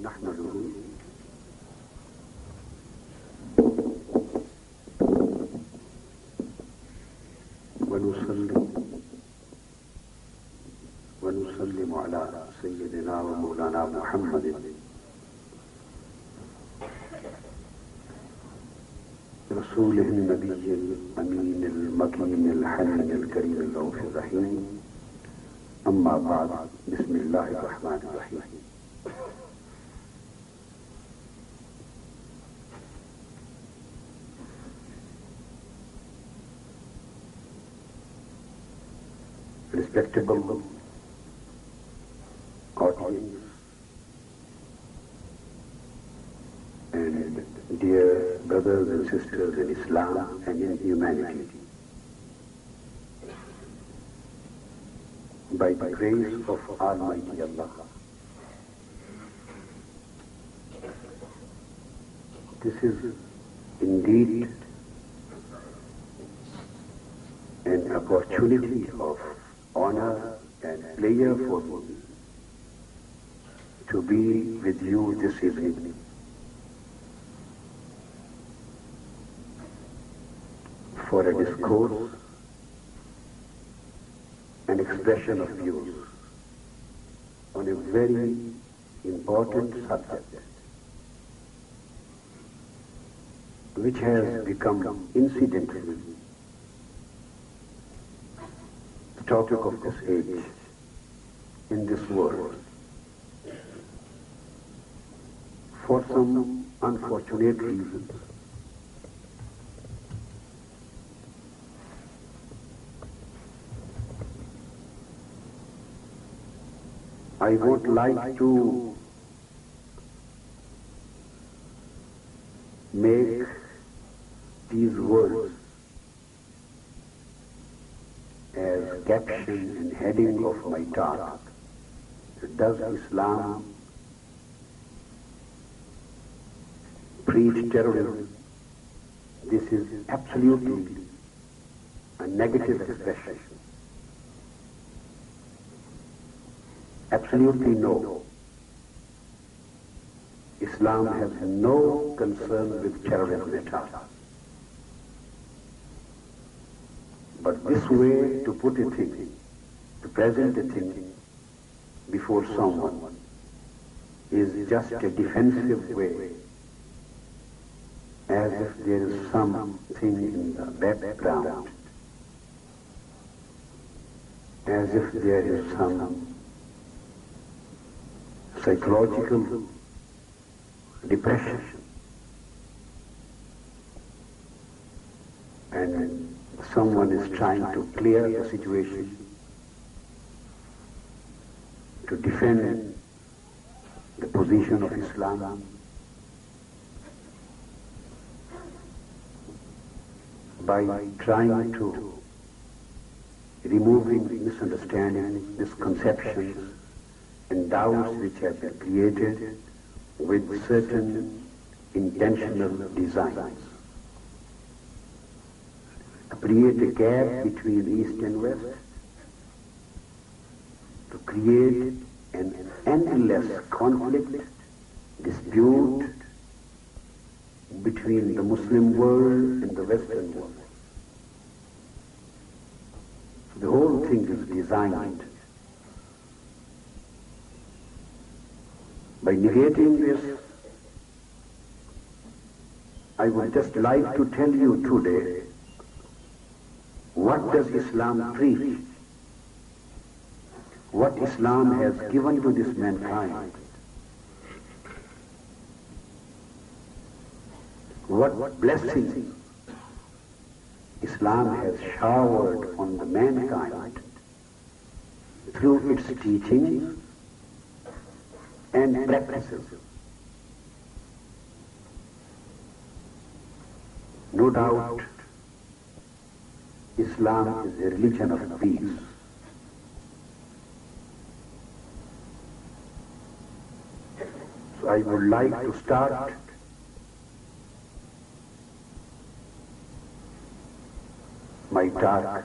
نحمده ونصلي ونسلم على سيدنا ومولانا محمد رسوله النبي الأمين المكين الحنين الكريم الرؤوف الرحيم. أما بعد، بسم الله الرحمن الرحيم. Respectable audience and dear brothers and sisters in Islam and in humanity, by the grace of Almighty Allah, this is indeed an opportunity of honor and pleasure for me to be with you this evening. For a discourse, an expression of views on a very important subject which has become incidentally the topic of this age in this world for some unfortunate reasons. I would like to make these words as caption and heading of my talk. Does Islam preach terrorism? This is absolutely a negative expression. Absolutely no. Islam has no concern with terrorism at all. But this way to put a thing, to present a thing before someone, is just a defensive way, as if there is something in the background, as if there is some psychological depression, and someone is trying to clear the situation, to defend the position of Islam, by trying to removing misunderstandings, misconceptions, and doubts which have been created with certain intentional designs. To create a gap between East and West, to create an endless conflict, dispute between the Muslim world and the Western world. The whole thing is designed. By negating this, I would just like to tell you today, what does Islam preach? What Islam has given to this mankind? What blessings Islam has showered on the mankind through its teachings and practices. No doubt, Islam is a religion of peace. So I would like to start my talk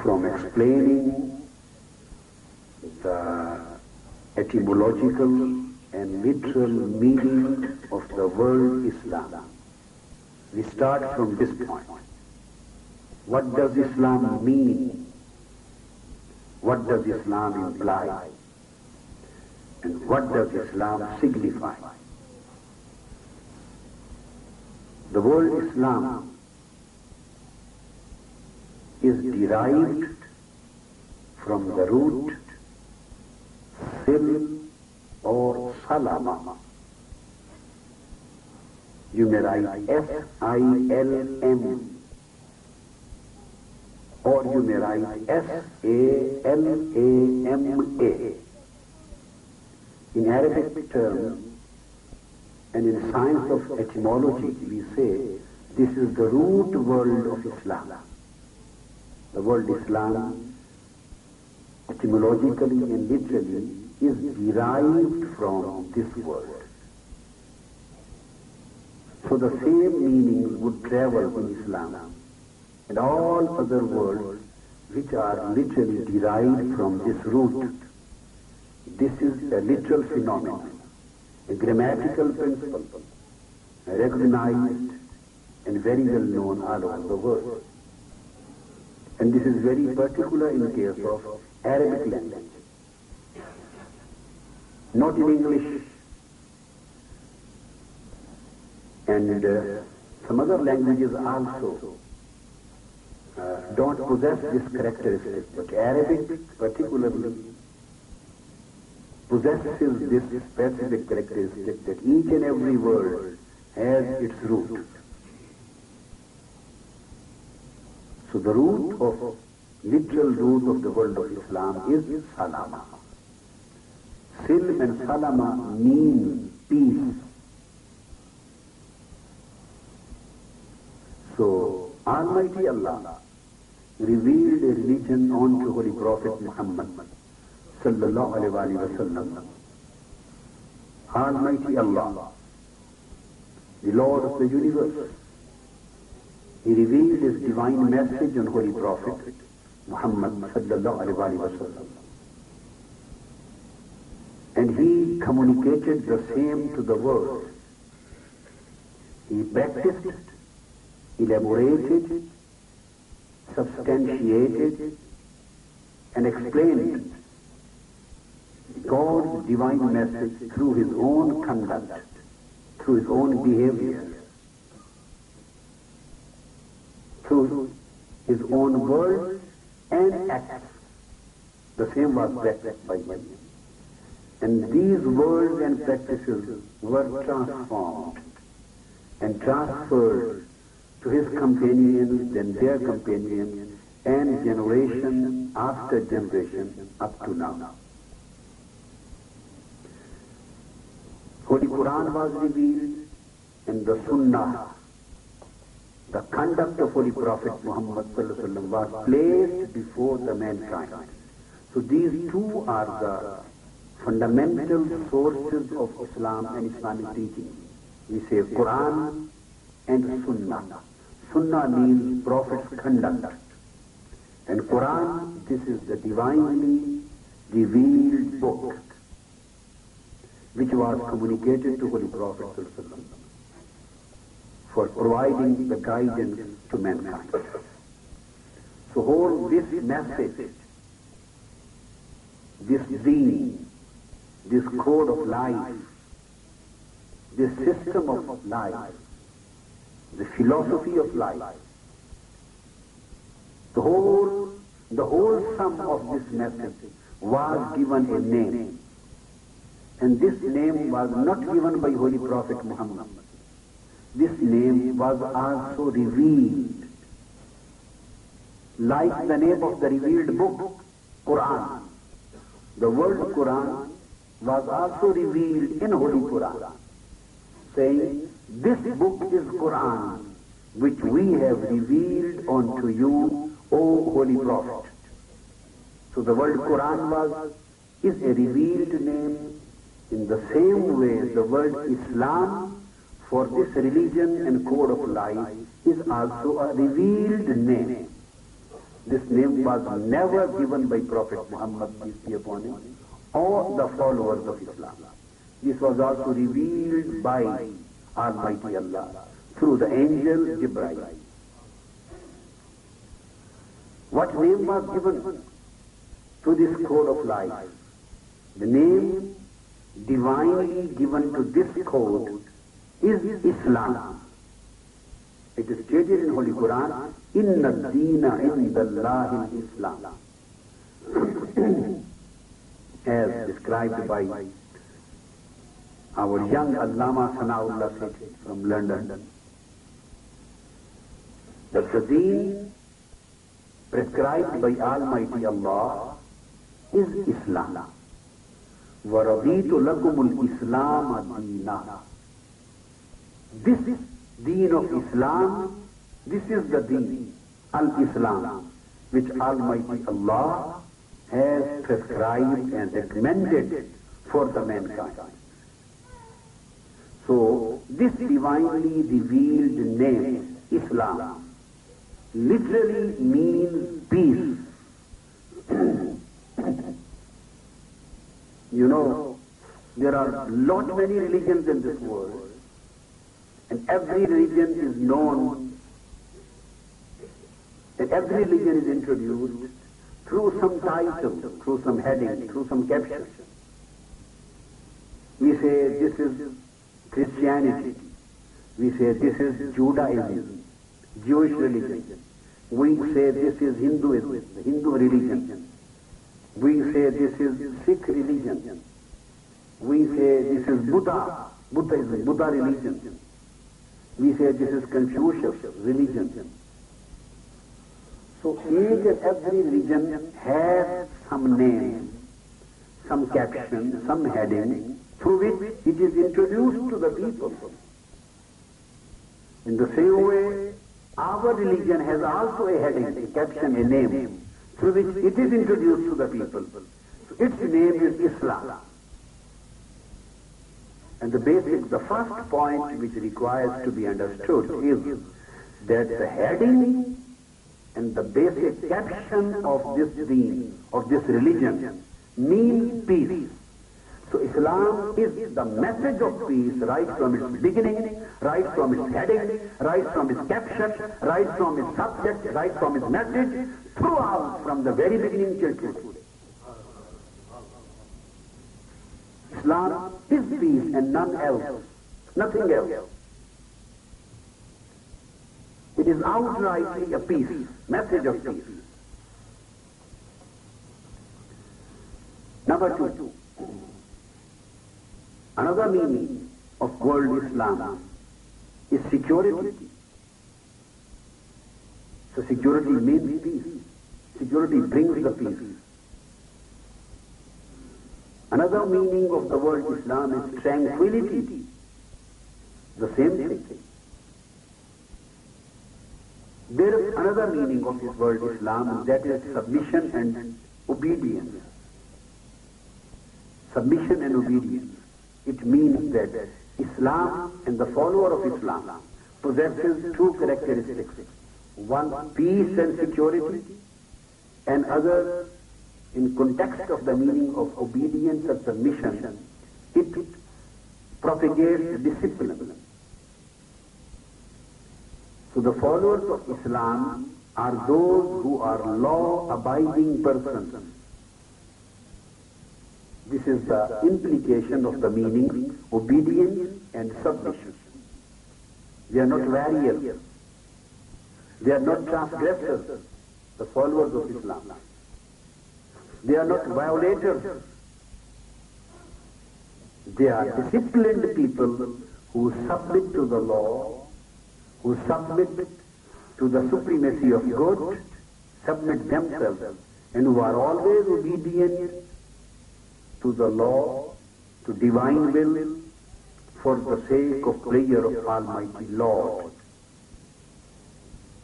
from explaining the etymological and literal meaning of the word Islam. We start from this point. What does Islam mean? What does Islam imply? And what does Islam signify? The word Islam is derived from the root Sil or Salama. You may write S-I-L-M or you may write S-A-L-A-M-A. In Arabic terms and in science of etymology, we say this is the root word of Islam. The word Islam, etymologically and literally, is derived from this word. So the same meaning would travel in Islam and all other words which are literally derived from this root. This is a literal phenomenon, a grammatical principle, recognized and very well known all over the world. And this is very particular in case of Arabic language. Not in English and some other languages also don't possess this characteristic, but Arabic particularly possesses this specific characteristic that each and every word has its root. So the root of, literal root of the word of Islam is Salama. Silm and Salama mean peace. So Almighty Allah revealed a religion unto Holy Prophet Muhammad sallallahu alaihi wasallam. Almighty Allah, the Lord of the universe, He revealed His divine message on Holy Prophet Muhammad sallallahu alaihi wasallam. And He communicated the same to the world. He practiced, elaborated, substantiated, and explained God's divine message through His own conduct, through His own behavior, through His own words and acts. The same was practiced by Him. And these words and practices were transformed and transferred to His companions and their companions and generation after generation up to now. Holy Quran was revealed and the Sunnah, the conduct of Holy Prophet Muhammad was placed before the mankind. So these two are the fundamental sources of Islam and Islamic teaching. We say Quran and Sunnah. Sunnah means Prophet's conduct. And Quran, this is the divinely revealed book which was communicated to Holy Prophet for providing the guidance to mankind. So whole this message, this deen, this code of life, this system of life, the philosophy of life, the whole sum of this message was given a name. And this name was not given by Holy Prophet Muhammad. This name was also revealed. Like the name of the revealed book, Quran. The word Quran was also revealed in Holy Quran, saying, this book is Quran, which we have revealed unto you, O Holy Prophet. So the word Quran is a revealed name. In the same way, the word Islam for this religion and code of life is also a revealed name. This name was never given by Prophet Muhammad, peace be upon him, or the followers of Islam. This was also revealed by Almighty Allah through the angel Jibreel. What name was given to this code of life? The name divinely given to this code is Islam. It is stated in Holy Quran, Inna ad-deena inda Allahi al-Islam, as described by our young Allama Sanaullah Sethi from London, that the deen prescribed by Almighty Allah is Islam. وَرَضِيتُ لَكُمُ الْإِسْلَامَ دِينًا. This deen of Islam, this is the deen, Al-Islam, which Almighty Allah has prescribed and recommended for the mankind. So, this divinely revealed name, Islam, literally means peace. You know, there are lot many religions in this world, and every religion is known, and every religion is introduced through some title, through some heading, through some caption. We say this is Christianity. We say this is Judaism, Jewish religion. We say this is Hinduism, the Hindu religion. We say this is Sikh religion. We say this is Buddhism, Buddha religion. We say this is Confucius religion. So each and every religion has some name, some caption, some heading, through which it is introduced to the people. In the same way, our religion has also a heading, a caption, a name, through which it is introduced to the people. So its name is Islam. And the first point which requires to be understood is that the heading and the basic caption of this deen, of this religion, means peace. So Islam is the message of peace right from its beginning, right from its heading, right from its caption, right from its subject, right from its message, throughout from the very beginning till today. Islam is peace and none else, nothing else. It is outrightly a peace, message of peace. Number two, another meaning of word Islam is security. So security means peace. Security brings the peace. Another meaning of the word Islam is tranquility. The same thing. There is another meaning of this word Islam, that is submission and obedience. Submission and obedience. It means that Islam and the follower of Islam possesses two characteristics. One, peace and security, and other, in context of the meaning of obedience and submission, it propagates discipline. So the followers of Islam are those who are law-abiding persons. This is the implication of the meaning obedience and submission. They are not warriors. They are not transgressors, the followers of Islam. They are not violators. They are disciplined people who submit to the law, who submit to the supremacy of God, submit themselves, and who are always obedient to the law, to divine will, for the sake of prayer of Almighty Lord.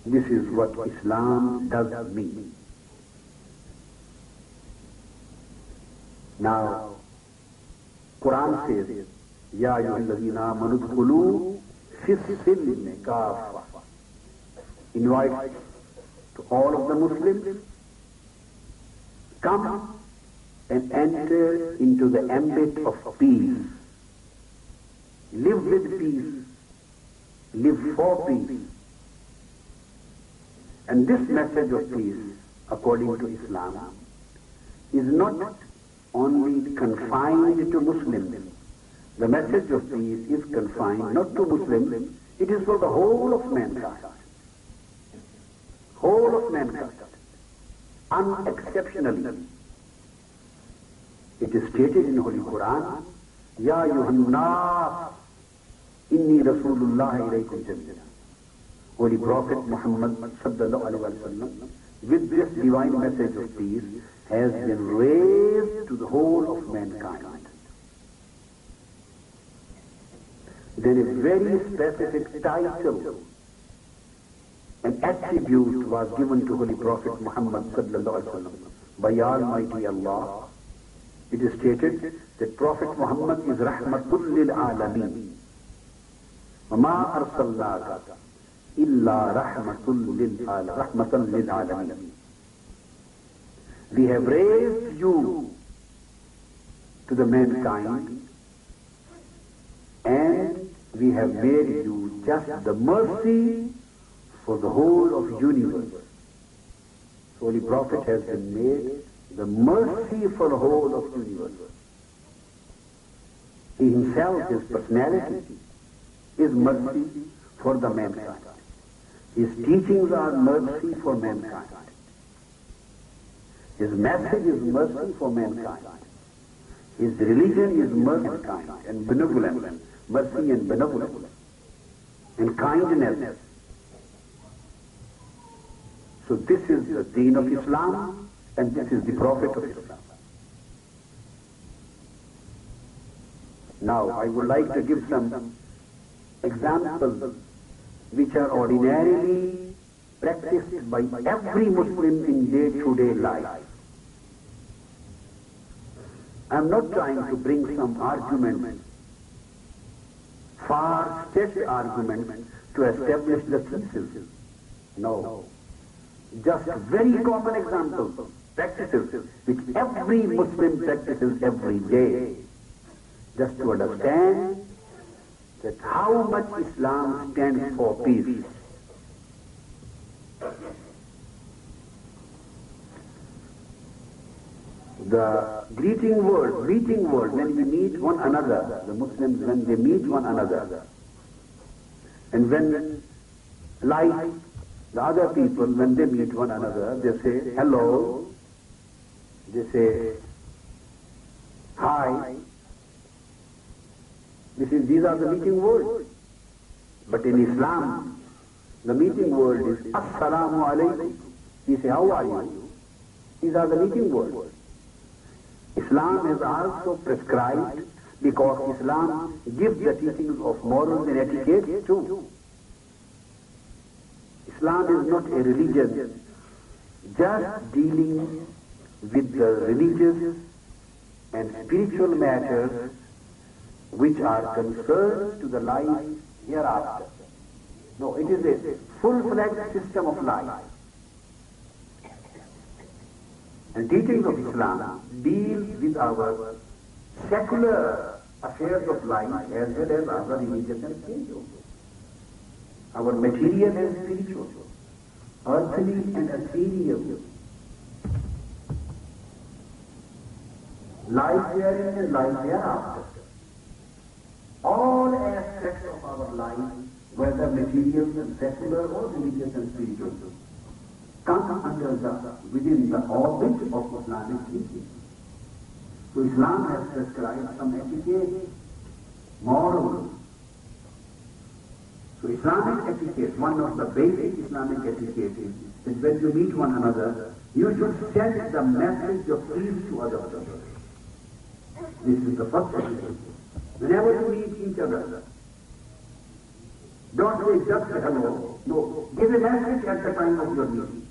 This is what Islam does mean. Now, Quran says, Ya ayyuhalladhina amanu udkhulu fi silmi kaffa. Invites So all of the Muslims come and enter into the ambit of peace. Live with peace. Live for peace. And this message of peace, according to Islam, is not only confined to Muslims. The message of peace is confined not to Muslims, it is for the whole of mankind. Whole of mankind. Unexceptionally. It is stated in Holy Quran, Ya Yuhannas, Inni Rasulullah ilaykum jamia. Holy Prophet Muhammad sallallahu alaihi wasallam, with this divine message of peace, has been raised to the whole of mankind. Then a very specific title, an attribute was given to Holy Prophet Muhammad sallallahu alaihi wasallam by Almighty Allah. It is stated that Prophet Muhammad is Rahmatul lil Alameen. وَمَا أَرْسَلْنَاكَ إِلَّا رَحْمَةً لِلْعَالَمِينَ. We have raised you to the mankind and we have made you just the mercy for the whole of universe. So Holy Prophet has been made the mercy for the whole of universe. He himself, his personality, is mercy for the mankind. His teachings are mercy for mankind. His message is mercy for mankind. His religion is mercy and benevolence, mercy and benevolence, and kindness. So this is the deen of Islam, and this is the Prophet of Islam. Now, I would like to give some examples which are ordinarily practiced by every Muslim in day-to-day life. I am not trying to bring some argument, far-fetched argument to establish the thesis. No. Just very common examples, practices, which every Muslim practices every day. Just to understand that how much Islam stands for peace. The greeting word, when we meet one another, the Muslims, when they meet one another, and when, like the other people, when they meet one another, they say hello, they say hi. These are the meeting words. But in Islam, the meeting word is Assalamu alaikum. We say, how are you? These are the meeting words. Islam is also prescribed because Islam gives the teachings of morals and etiquette too. Islam is not a religion just dealing with the religious and spiritual matters which are concerned to the life hereafter. No, it is a full-fledged system of life. And teachings of Islam deal with our secular affairs of life as well as our religious and spiritual. Our material and spiritual, earthly and ethereal, life herein and life hereafter. All aspects of our life, whether material and secular or religious and spiritual, come within the orbit of Islamic teaching. So Islam has prescribed some etiquette, morals. So Islamic etiquette, one of the basic Islamic etiquette is that when you meet one another, you should send the message of peace to others. This is the first etiquette. Whenever you meet each other, don't say just hello. No, give a message at the time of your meeting.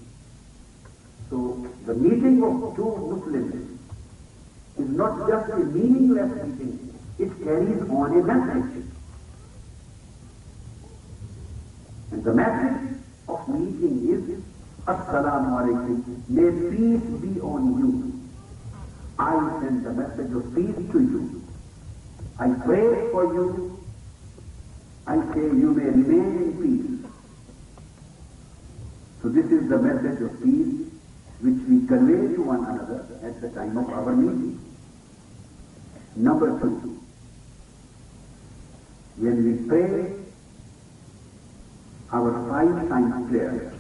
So the meeting of two Muslims is not just a meaningless meeting, it carries on a message. And the message of meeting is Assalamu alaikum. May peace be on you. I send the message of peace to you. I pray for you. I say you may remain in peace. So this is the message of peace which we convey to one another at the time of our meeting. Number 2, when we pray our 5 times prayer,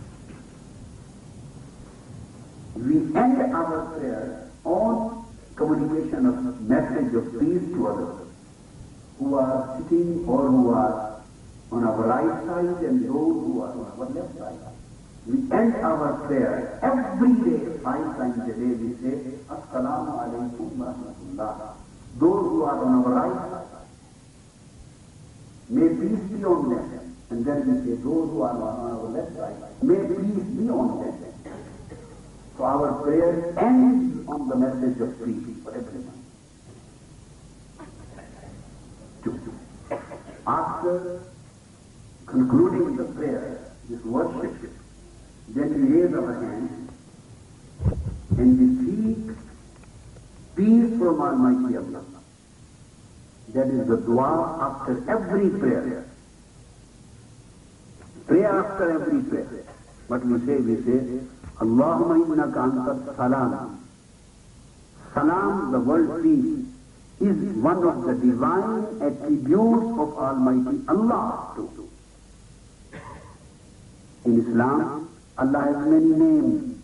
we end our prayer on communication of message of peace to others who are sitting or who are on our right side and those who are on our left side. We end our prayer every day, 5 times a day. We say, Assalamu alaikum wa rahmatullah. Those who are on our right side, may peace be on them. And then we say, those who are on our left side, may peace be on them. So our prayer ends on the message of peace for everyone. 2. After concluding the prayer, this worship, then we raise our hands and we seek peace from Almighty Allah. That is the dua after every prayer. Pray after every prayer. But we say, Allahumma innaka anta salam. Salam, the word peace, is one of the divine attributes of Almighty Allah too. In Islam, Allah has many names,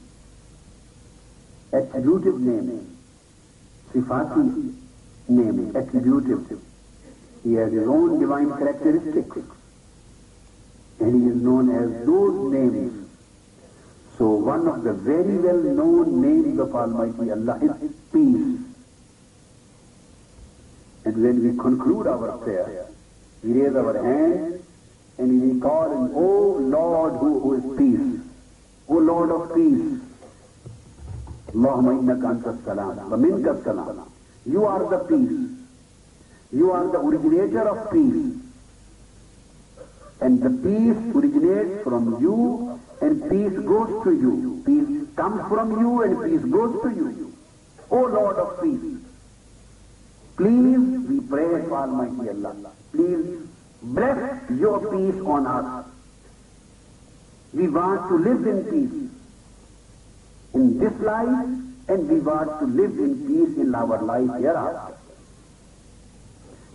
attributive names, sifati names, attributive. He has his own divine characteristics, and he is known as those names. So one of the very well-known names of Almighty Allah is peace. And when we conclude our prayer, we raise our hands and we call him, O Lord who is peace, O Lord of peace. Allahumma innaka anta salam, wa minka salam. You are the peace. You are the originator of peace. And the peace originates from you and peace goes to you. Peace comes from you and peace goes to you. O Lord of peace, please, we pray to Almighty Allah, please bless your peace on us. We want to live in peace in this life, and we want to live in peace in our life hereafter.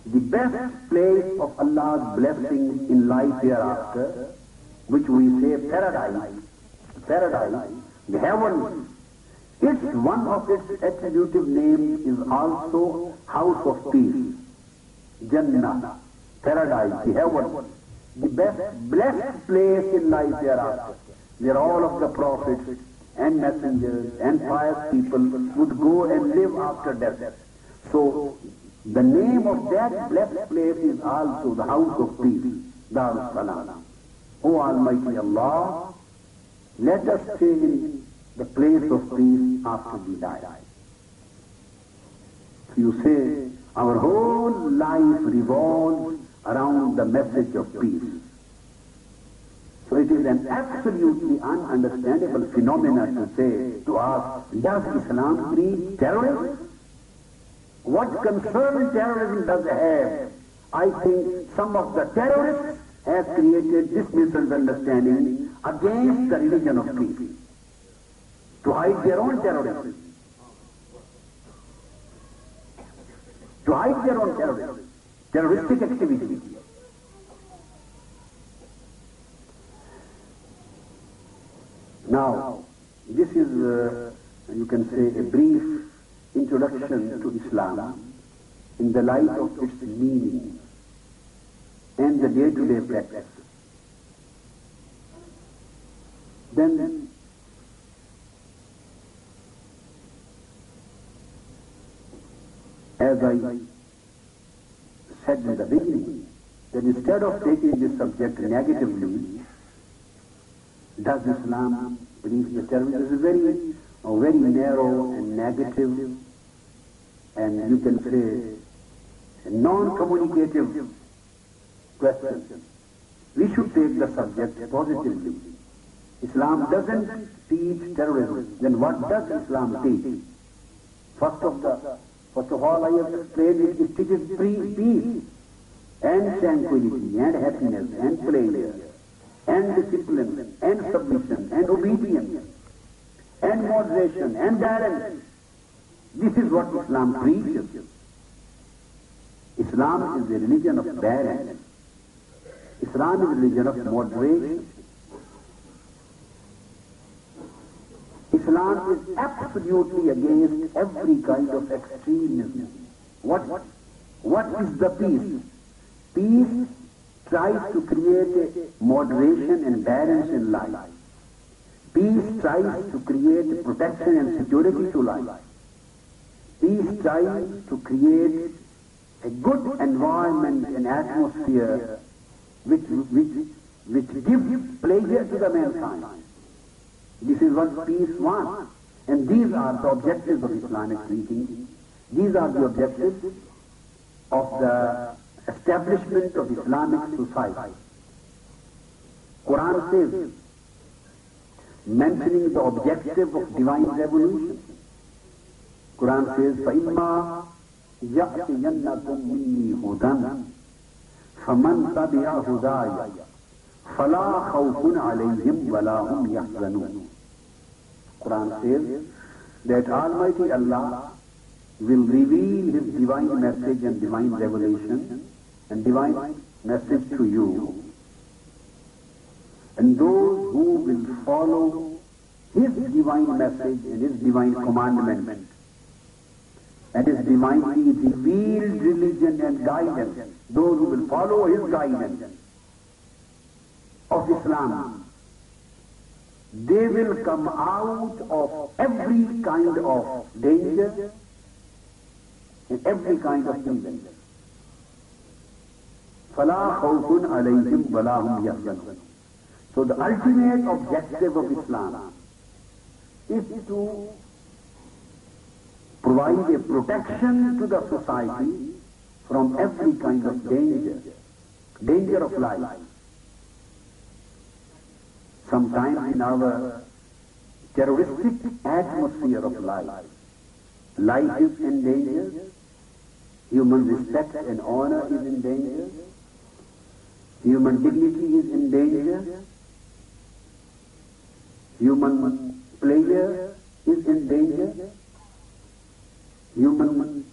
The best place of Allah's blessing in life hereafter, which we say paradise, the heavens, it's one of its attributive names is also house of peace, Jannah, paradise, the heavens, the best blessed place in life hereafter, where all of the prophets and messengers and pious people would go and live after death. So the name of that blessed place is also the house of peace, Dar es-Salam. O Almighty Allah, let us stay in the place of peace after we die. So you say, our whole life revolves around the message of peace. So it is an absolutely ununderstandable phenomenon to say, to ask, does Islam preach terrorism? What concern terrorism does it have? I think some of the terrorists have created this misunderstanding against the religion of peace, to hide their own terrorism, to hide their own terrorism, terroristic activity. Now, this is, you can say, a brief introduction to Islam in the light of its meaning and the day-to-day practice. Then as I said in the beginning, that instead of taking this subject negatively, does Islam believe the terrorism? This is very narrow and negative, and you can say non-communicative question. We should take the subject positively. Islam doesn't teach terrorism. Then what does Islam teach? First of all, I have explained it teaches peace and tranquility and happiness and pleasure and discipline and submission and obedience and moderation and balance. This is what Islam preaches. Islam is the religion of balance. Islam is the religion of moderation. Islam is absolutely against every kind of extremism. What is the peace? Peace tries to create a moderation and balance in life. Peace tries to create protection and security to life. Peace tries to create a good environment and atmosphere which gives pleasure to the mankind. This is what peace wants. And these are the objectives of Islamic teaching. These are the objectives of the establishment of Islamic society. Quran says, mentioning the objective of divine revolution, Quran says, فَإِمَّا يَأْتِيَنَّكُمْ مِنِّي هُدًى فَمَنْ تَبِعَ هُدَايَ فَلَا خَوْفٌ عَلَيْهِمْ وَلَا هُمْ يَحْزَنُونَ. Quran says that Almighty Allah will reveal His divine message and divine revelation and divine message to you. And those who will follow His divine message and His divine commandment and His divinely revealed religion and guidance, those who will follow His guidance of Islam, they will come out of every kind of danger and every kind of evil. فَلَا خَوْفٌ عَلَيْهِمْ وَلَا هُمْ يَحْزَنُونَ. So the ultimate objective of Islam is to provide a protection to the society from every kind of danger of life. Sometimes in our terroristic atmosphere of life is in danger, human respect and honor is in danger, human dignity is in danger, human pleasure is in danger, human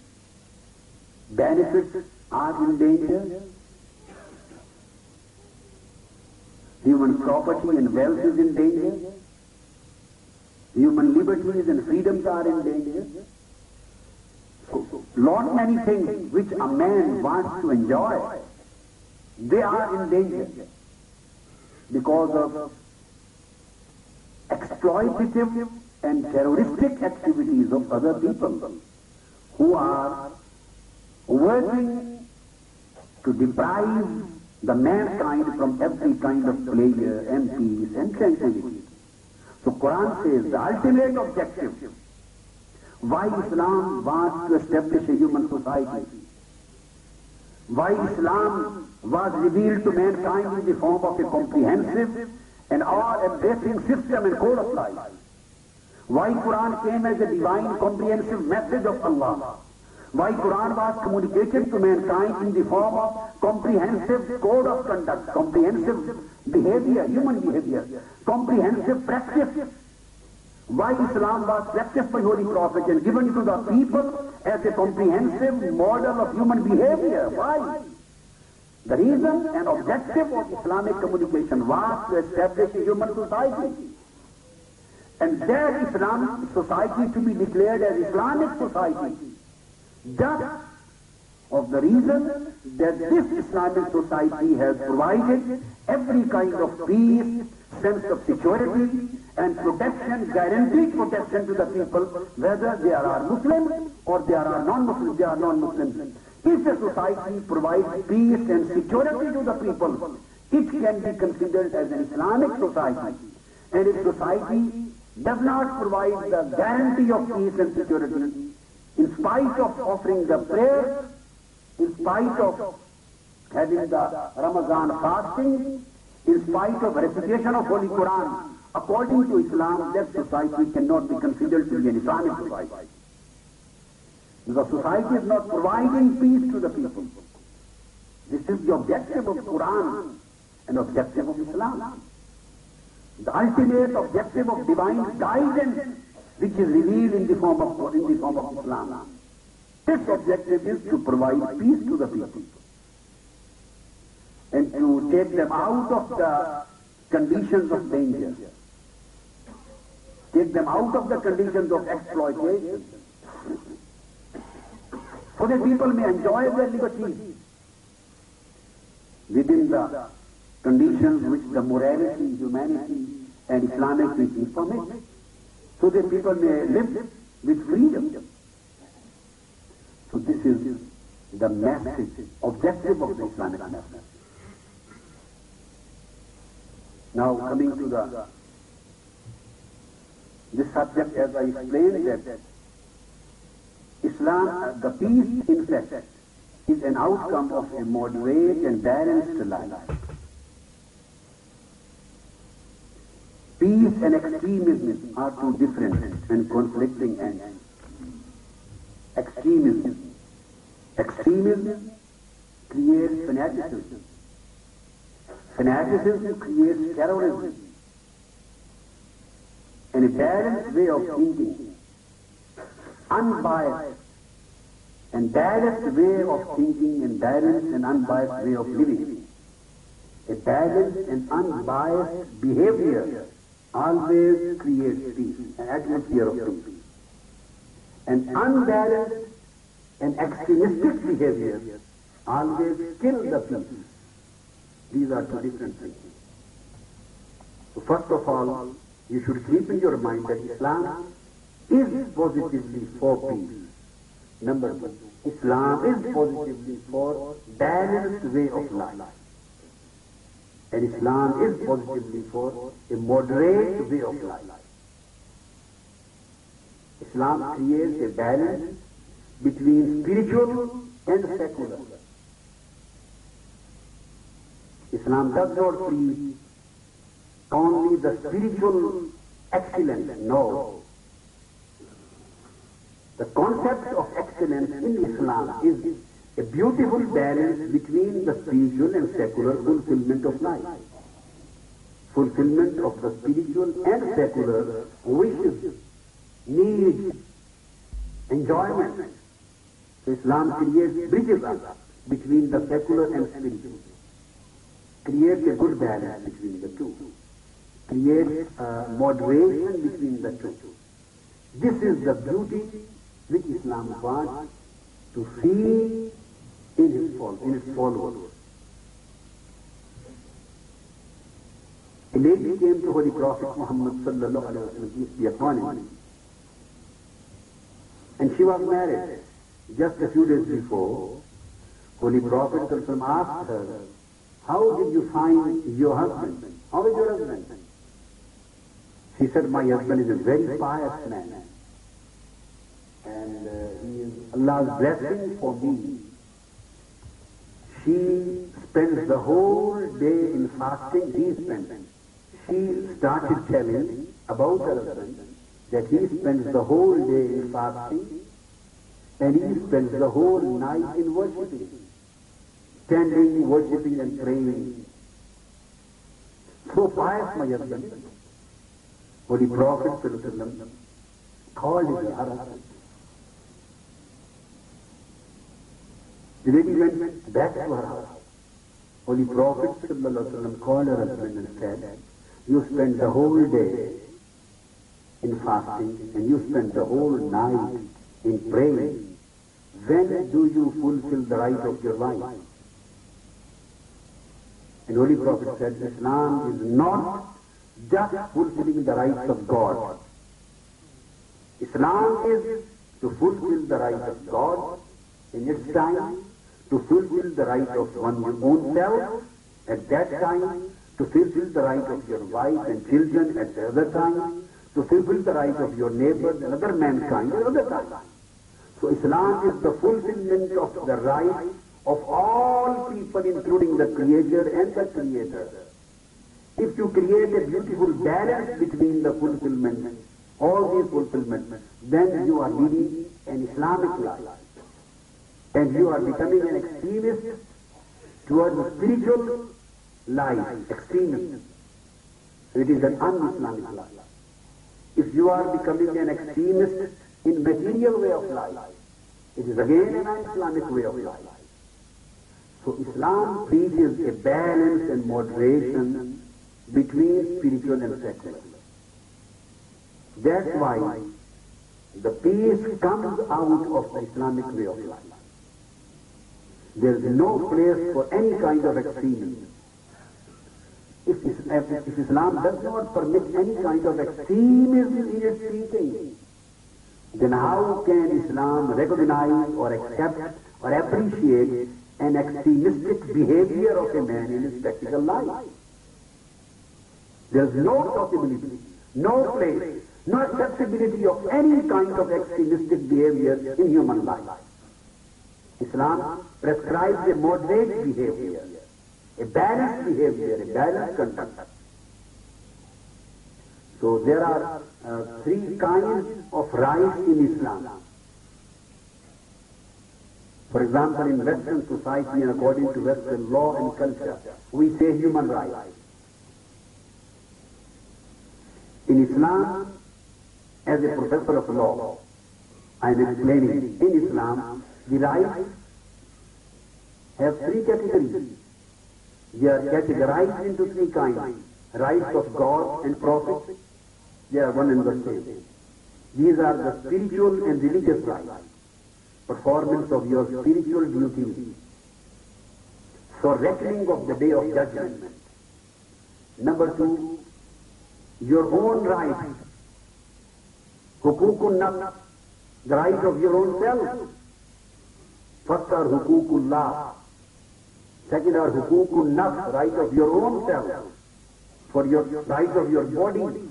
benefits are in danger, human property and wealth is in danger, human liberties and freedoms are in danger. So, lot many things which a man wants to enjoy, they are in danger because of exploitative and terroristic activities of other people who are working to deprive the mankind from every kind of pleasure and peace and tranquility. So Quran says the ultimate objective why Islam wants to establish a human society, why Islam was revealed to mankind in the form of a comprehensive and all-embracing system and code of life, why Quran came as a divine comprehensive message of Allah, why Quran was communicated to mankind in the form of comprehensive code of conduct, comprehensive behavior, human behavior, comprehensive practice, why Islam was practiced by Holy Prophet and given to the people as a comprehensive model of human behavior. Why? The reason and objective of Islamic communication was to establish a human society. And that Islamic society to be declared as Islamic society. Just of the reason that this Islamic society has provided every kind of peace, sense of security and protection, guaranteed protection to the people, whether they are Muslims or they are non-Muslims. If a society provides peace and security to the people, it can be considered as an Islamic society. And if society does not provide the guarantee of peace and security, in spite of offering the prayer, in spite of having the Ramadan fasting, in spite of recitation of Holy Quran, According to Islam, that society cannot be considered to be an Islamic society. The society is not providing peace to the people. This is the objective of Quran and objective of Islam. The ultimate objective of divine guidance, which is revealed in the form of Islam. Its objective is to provide peace to the people and to take them out of the conditions of danger, take them out of the conditions of exploitation, so that people may enjoy their liberty within the conditions which the morality, humanity, and Islamic teachings permit, so that people may live with freedom. So this is the message, objective of the Islamic message. Now coming to this subject, as I explained, that Islam, the peace in fact, is an outcome of a moderate and balanced life. Peace and extremism are two different and conflicting ends. Extremism creates fanaticism. Fanaticism creates terrorism. And a balanced way of thinking, unbiased and balanced way of thinking and balanced and unbiased way of living, a balanced and unbiased behavior always creates peace, an atmosphere of peace. And unbalanced and extremistic behavior always kill the peace. These are two different things. So first of all, you should keep in your mind that Islam is positively for peace. Number two, Islam is positively for balanced way of life. And Islam is positively for a moderate way of life. Islam creates a balance between spiritual and secular. Islam does not preach only the spiritual excellence, no. The concept of excellence in Islam is a beautiful balance between the spiritual and secular fulfillment of life. Fulfillment of the spiritual and secular wishes, needs, enjoyment. So Islam creates bridges between the secular and spiritual. Creates a good balance between the two. Creates moderation between the two. This is the beauty which Islam wants to see in its followers. A lady came to Holy Prophet Muhammad sallallahu alaihi wasallam, peace be upon him, and she was married. Just a few days before, Holy Prophet sallallahu alaihi wasallam asked her, "How did you find your husband? How is your husband?" She said, "My husband is a very pious man, and he is Allah's blessing for me. She spends the whole day in fasting, he spends. She started telling about her husband that he spends the whole day in fasting and he spends the whole night in worshipping, standing, worshipping and praying. So pious, my husband." Holy Prophet ﷺ called his husband. The lady went back to her house. Holy Prophet ﷺ called her husband and said, "You spend the whole day in fasting and you spend the whole night in praying. When do you fulfill the right of your wife?" And Holy Prophet said, "Islam is not just fulfilling the rights of God. Islam is to fulfill the right of God in its time, to fulfill the right of one's own self at that time, to fulfill the right of your wife and children at the other time, to fulfill the right of your neighbors and other mankind at other time." So Islam is the fulfillment of the rights of all people, including the Creator and the Creator. if you create a beautiful balance between the fulfillment, all these fulfillments, then you are leading an Islamic life. And you are becoming an extremist towards the spiritual life, extremist. It is an un-Islamic life. If you are becoming an extremist in material way of life, it is again an un-Islamic way of life. So Islam preaches a balance and moderation between spiritual and secular. That's why the peace comes out of the Islamic way of life. There is no place for any kind of extremism. If Islam does not permit any kind of extremism in its teaching, then how can Islam recognize or accept or appreciate an extremistic behavior of a man in his practical life? There is no possibility, no place, no acceptability of any kind of extremistic behavior in human life. Islam prescribes a moderate behavior, a balanced behavior, a balanced conduct. So there are three kinds of rights in Islam. For example, in Western society and according to Western law and culture, we say human rights. In Islam, as a professor of law, I am explaining, in Islam, the rights have three categories. They are categorized into three kinds. Rights of God and Prophet, they are one and the same. These are the spiritual and religious rights, performance of your spiritual duties, for reckoning of the day of judgment. Number two, your own rights, hukukun nafs, the right of your own self. First are hukukullah, second are hukukun nafs, right of your own self, for your right of your body,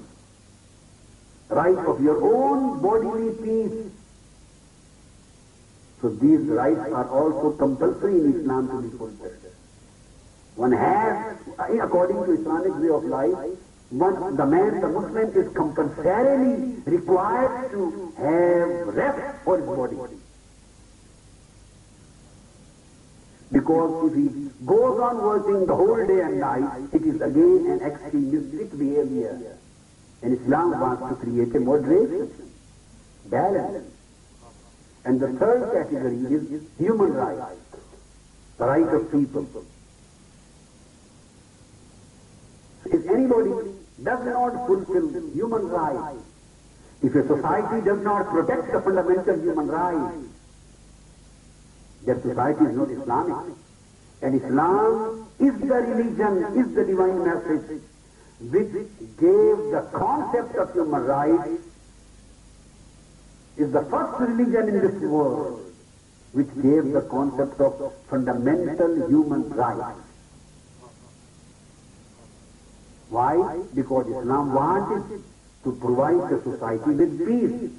right of your own bodily peace. So these rights are also compulsory in Islam to be fulfilled. One has, according to Islamic way of life, the Muslim is compulsorily required to have rest for his body. Because if he goes on working the whole day and night, it is again an extremistic behavior. And Islam wants to create a moderation, balance. And the third category is human rights, the right of people. If anybody does not fulfill human rights, if a society does not protect the fundamental human rights, that society is not Islamic. And Islam is the religion, is the divine message which gave the concept of human rights, is the first religion in this world which gave the concept of fundamental human rights. Why? Because Islam wanted to provide the society with peace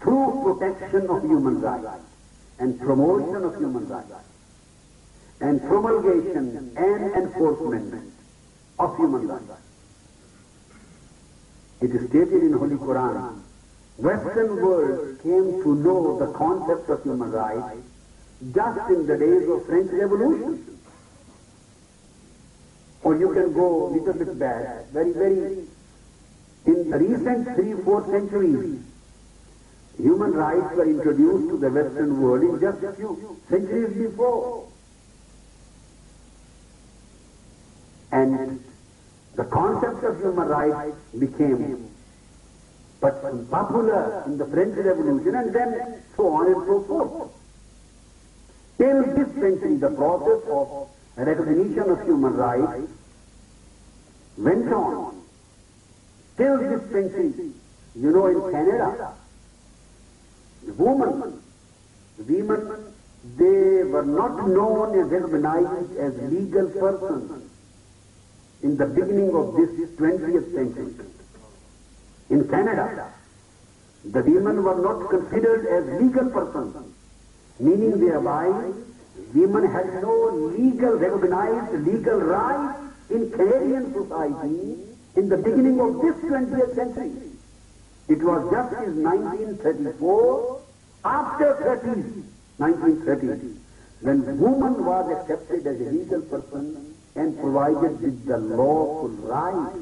through protection of human rights and promotion of human rights and promulgation and enforcement of human rights. It is stated in Holy Quran, Western world came to know the concept of human rights just in the days of French Revolution. Or you can go a little bit back, very in the recent 3-4 centuries, human rights were introduced to the Western world in just a few centuries before. And the concept of human rights became popular in the French Revolution and then so on and so forth. Till this century, the process of recognition of human rights went on. Till this century, you know, in Canada, women, they were not known and recognized as legal persons in the beginning of this 20th century. In Canada, the women were not considered as legal persons, meaning thereby women had no recognized legal rights in Canadian society in the beginning of this 20th century. It was just in 1934, after 1930, when woman was accepted as a legal person and provided with the lawful rights.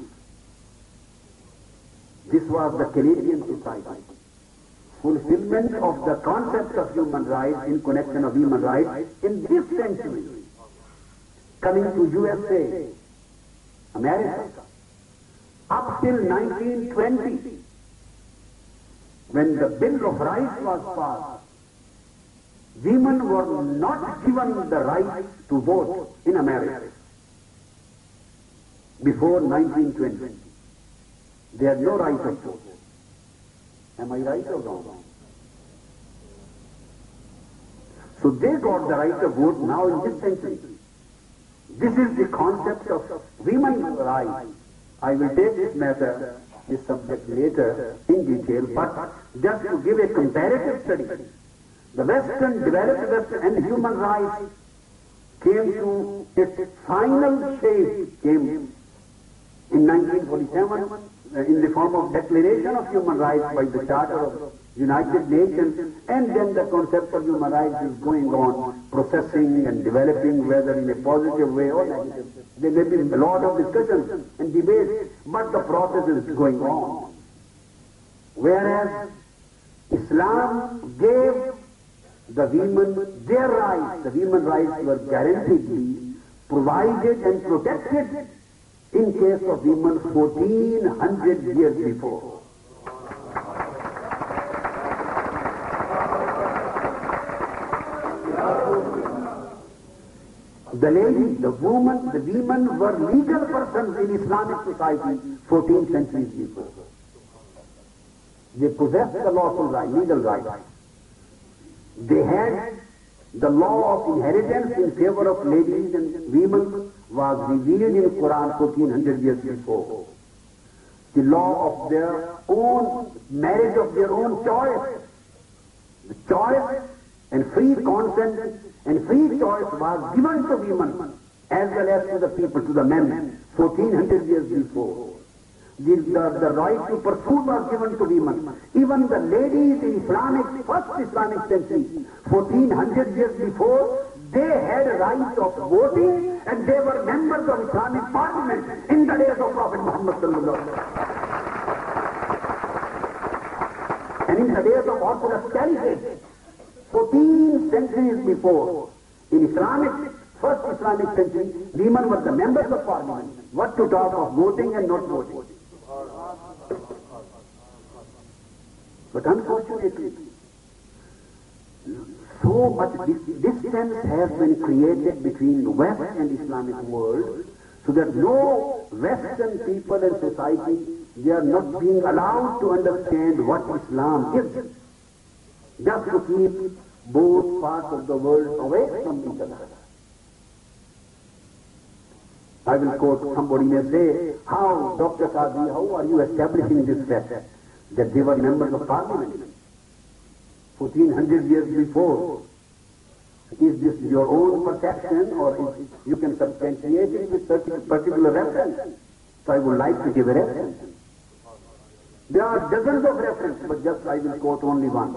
This was the Canadian society. Fulfillment of the concept of human rights in connection of human rights in this century. Coming to USA, America, up till 1920, when the Bill of Rights was passed, women were not given the right to vote in America before 1920. They had no right of vote. Am I right or wrong? So they got the right of vote now in this century. This is the concept of women's rights. I will take this matter, this subject later in detail, but just to give a comparative study, the Western developed West and human rights came to its final shape, came in 1947 in the form of Declaration of Human Rights by the Charter of United Nations, and then the concept of human rights is going on, processing and developing, whether in a positive way or negative. There may be a lot of discussions and debates, but the process is going on. Whereas Islam gave the women their rights, the women's rights were guaranteed, provided and protected in case of women 1400 years before. The lady, the women were legal persons in Islamic society 14 centuries before. They possessed the lawful right, legal right. They had the law of inheritance in favor of ladies and women was revealed in Quran 1400 years before. The law of their own marriage of their own choice. The choice and free consent and free choice was given to women as well as to the people, to the men, 1400 years before. The right to pursue was given to women. Even the ladies in first Islamic century, 1400 years before, they had a right of voting and they were members of Islamic Parliament in the days of Prophet Muhammad sallallahu alaihi wasallam. And in the days of Orthodox Caliphate, 14 centuries before, in first Islamic century, women were the members of Parliament. What to talk of voting and not voting? But unfortunately, so much distance has been created between the West and Islamic world, so that no Western people and society, they are not being allowed to understand what Islam is, just to keep both parts of the world away from each other. I will quote, somebody may say, how, Dr. Qadhi, how are you establishing this fact that they were members of Parliament 1400 years before? Is this your own perception, or you can substantiate it with particular reference? So I would like to give a reference. There are dozens of references, but just I will quote only one.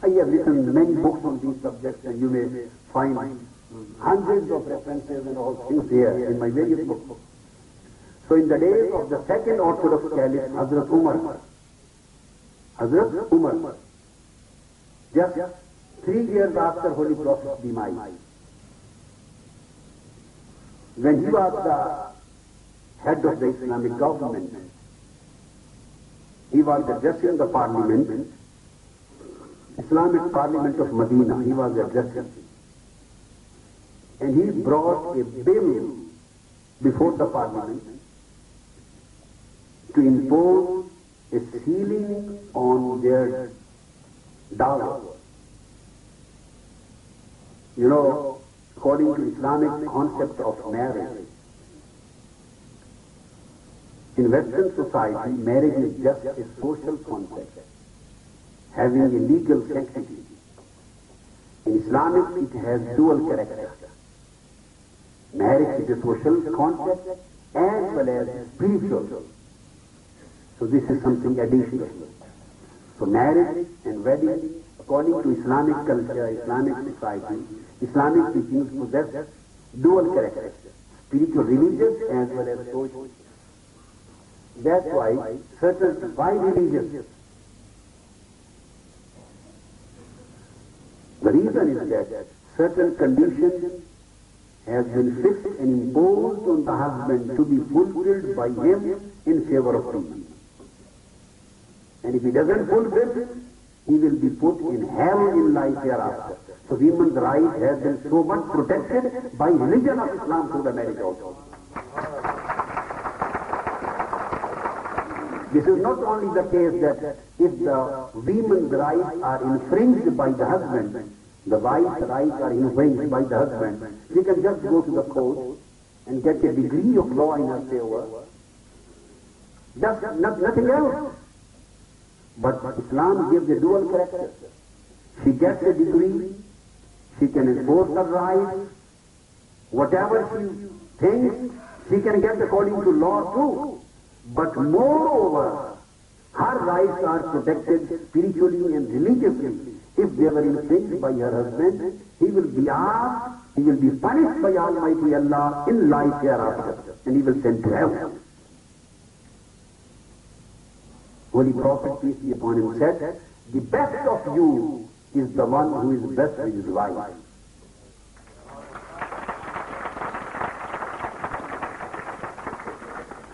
I have written many books on these subjects, and you may find hundreds of references and all things here in my various books. So in the days of the second Orthodox Caliph, Hazrat Umar, just 3 years after Holy Prophet's demise, when he was the head of the Islamic government, he was addressing the parliament, Islamic Parliament of Medina, he was addressing. And he brought a bill before the Parliament to impose a ceiling on their dowry. You know, according to Islamic concept of marriage, in Western society, marriage is just a social concept, having a legal sanctity. In Islamic, it has dual character. Marriage is a social contract as well as spiritual. So this is something additional. So marriage and wedding, according to Islamic culture, Islamic society, Islamic teachings possess dual characters, spiritual, religious as well as social. That's why why religious? The reason is that certain conditions has been fixed and imposed on the husband to be fulfilled by him in favor of women. And if he doesn't fulfill, he will be put in hell in life hereafter. So women's rights have been so much protected by religion of Islam through the marriage also. This is not only the case that if the women's rights are infringed by the husband, the wife's rights are infringed by the husband, she can just go to the court and get a degree of law in her favor. Just nothing else. But Islam gives a dual character. She gets a degree, she can enforce her rights, whatever she thinks, she can get according to law too. But moreover, her rights are protected spiritually and religiously. If they were infringed by her husband, he will be asked, he will be punished by Almighty Allah in life hereafter, and he will send to hell. Holy Prophet, peace be upon him, said, the best of you is the one who is best with his wife.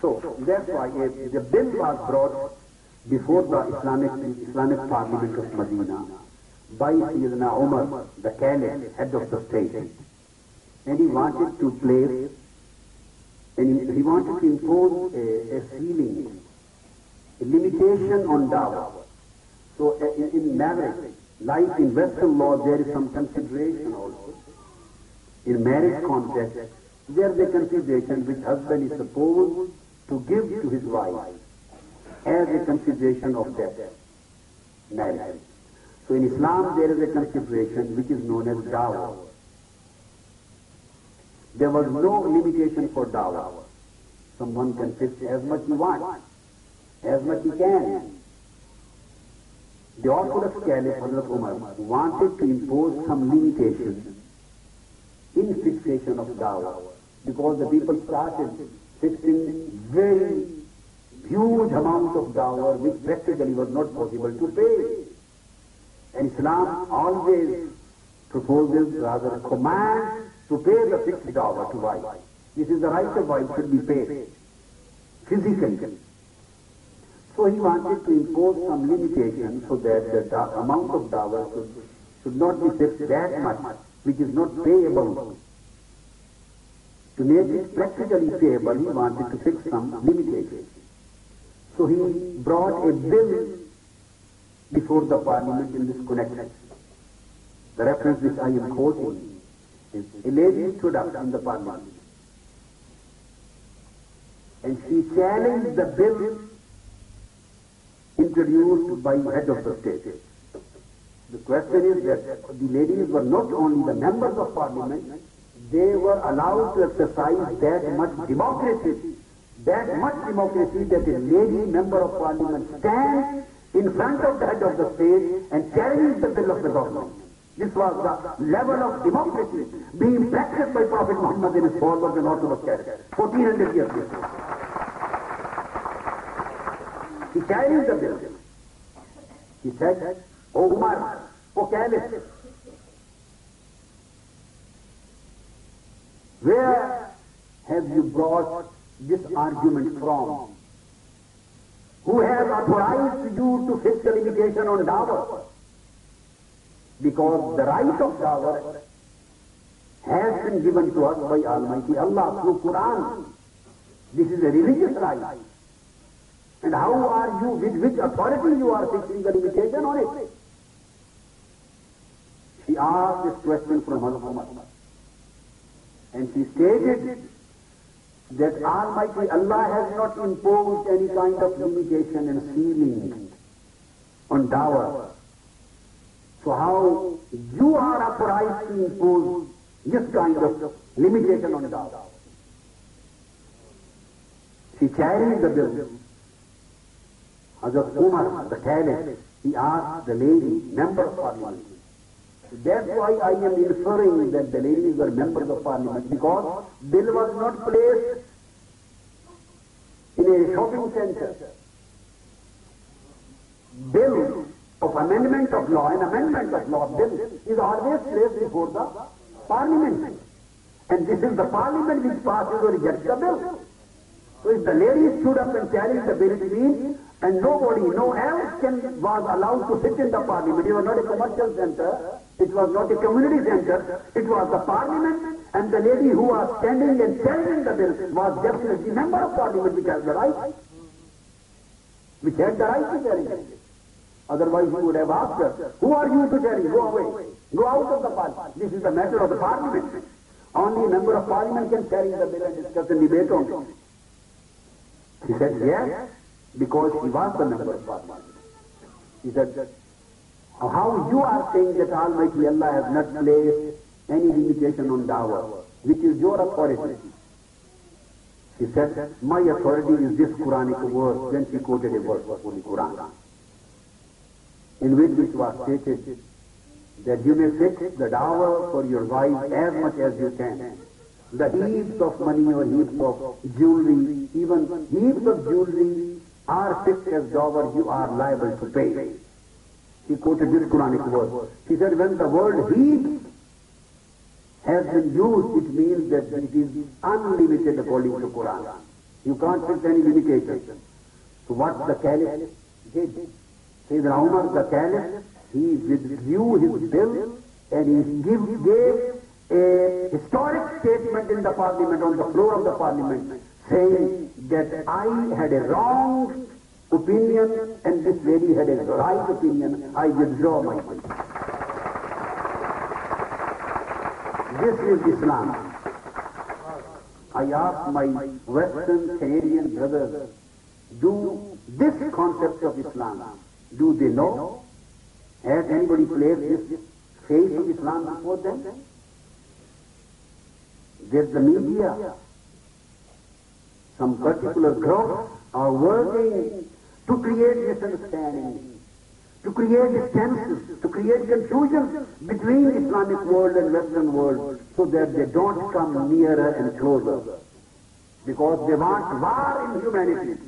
So, that's why the bill was brought before the Islamic Parliament of Medina by Sayyidina Umar, the Caliph, head of the state. And he wanted to place, and he wanted to impose a ceiling, a limitation on dawah. So in marriage, like in Western law, there is some consideration also. In marriage context, there is a consideration which husband is supposed to give to his wife as a consideration of that marriage. So in Islam, there is a consideration which is known as dawah. There was no limitation for dawah. Someone can fix as much he wants, as much he can. The Orthodox Caliph, Hazrat Umar, wanted to impose some limitations in fixation of dawah, because the people started fixing very huge amounts of dawah which practically was not possible to pay. And Islam always proposes, rather commands, to pay the fixed dawah to wife. This is the right of wife, should be paid physically. So he wanted to impose some limitation so that the amount of dawah should not be fixed that much, which is not payable. To make it practically payable, he wanted to fix some limitation. So he brought a bill before the Parliament in this connection. The reference which I am quoting is a lady stood up in the Parliament and she challenged the bill introduced by head of the state. The question is that the ladies were not only the members of Parliament, they were allowed to exercise that much democracy that a lady member of Parliament stands in front of the head of the state and challenges the bill of the government. This was the level of democracy being practiced by Prophet Muhammad in his followers and Orthodox character, 1400 years before. He challenged the bill. He said, "O Umar, O Caliph, where have you brought this argument from? Who has authorized you to fix the limitation on dawah? Because the right of dawah has been given to us by Almighty Allah through Quran. This is a religious right. And how are you, with which authority you are fixing the limitation on it?" She asked this question from Hazrat Umar. And she stated that Almighty Allah has not imposed any kind of limitation and ceiling on dawah. So how you are authorized to impose this kind of limitation on dawah. She carried the bill. Hazrat Umar, the caliph, he asked the lady, member of parliament. That's why I am inferring that the ladies were members of parliament, because bill was not placed in a shopping center. Bill of amendment of law, an amendment of law bill is always placed before the parliament. And this is the parliament which passes or rejects the bill. So if the lady stood up and carried the bill, it means, and nobody, no else was allowed to sit in the parliament. It was not a commercial center, it was not a community center, it was the parliament, and the lady who was standing and carrying the bill was definitely member of parliament, which has the right, which had the right to carry it. Otherwise he would have asked her, who are you to carry? Go away. Go out of the parliament. This is the matter of the parliament. Only a member of parliament can carry the bill and discuss and debate on it. He said, yes, because he was the member of parliament. He said, how you are saying that Almighty Allah has not placed any limitation on dawah, which is your authority? He said, my authority is this Quranic verse. Then she quoted a verse of Holy Quran, in which it was stated that you may fix the dawah for your wife as much as you can. The heaps of money or heaps of jewelry, even heaps of jewelry are fixed as dawah, you are liable to pay. He quoted this Quranic verse. He said, when the word heap has been used, it means that it is unlimited according to Quran. You can't fix any limitation. So what the caliph did, Sayyidina Umar, the caliph, he withdrew his bill and he gave a historic statement in the parliament, on the floor of the parliament, saying that I had a wrong opinion and this lady had a right opinion. I withdraw my bill. This is Islam. I ask my Western Canadian brothers, do this concept of Islam, do they know? Has anybody placed this face of Islam before them? There's the media. Some particular groups are working to create misunderstanding, to create distances, to create confusion between Islamic world and Western world, so that they don't come nearer and closer. Because they want war in humanity.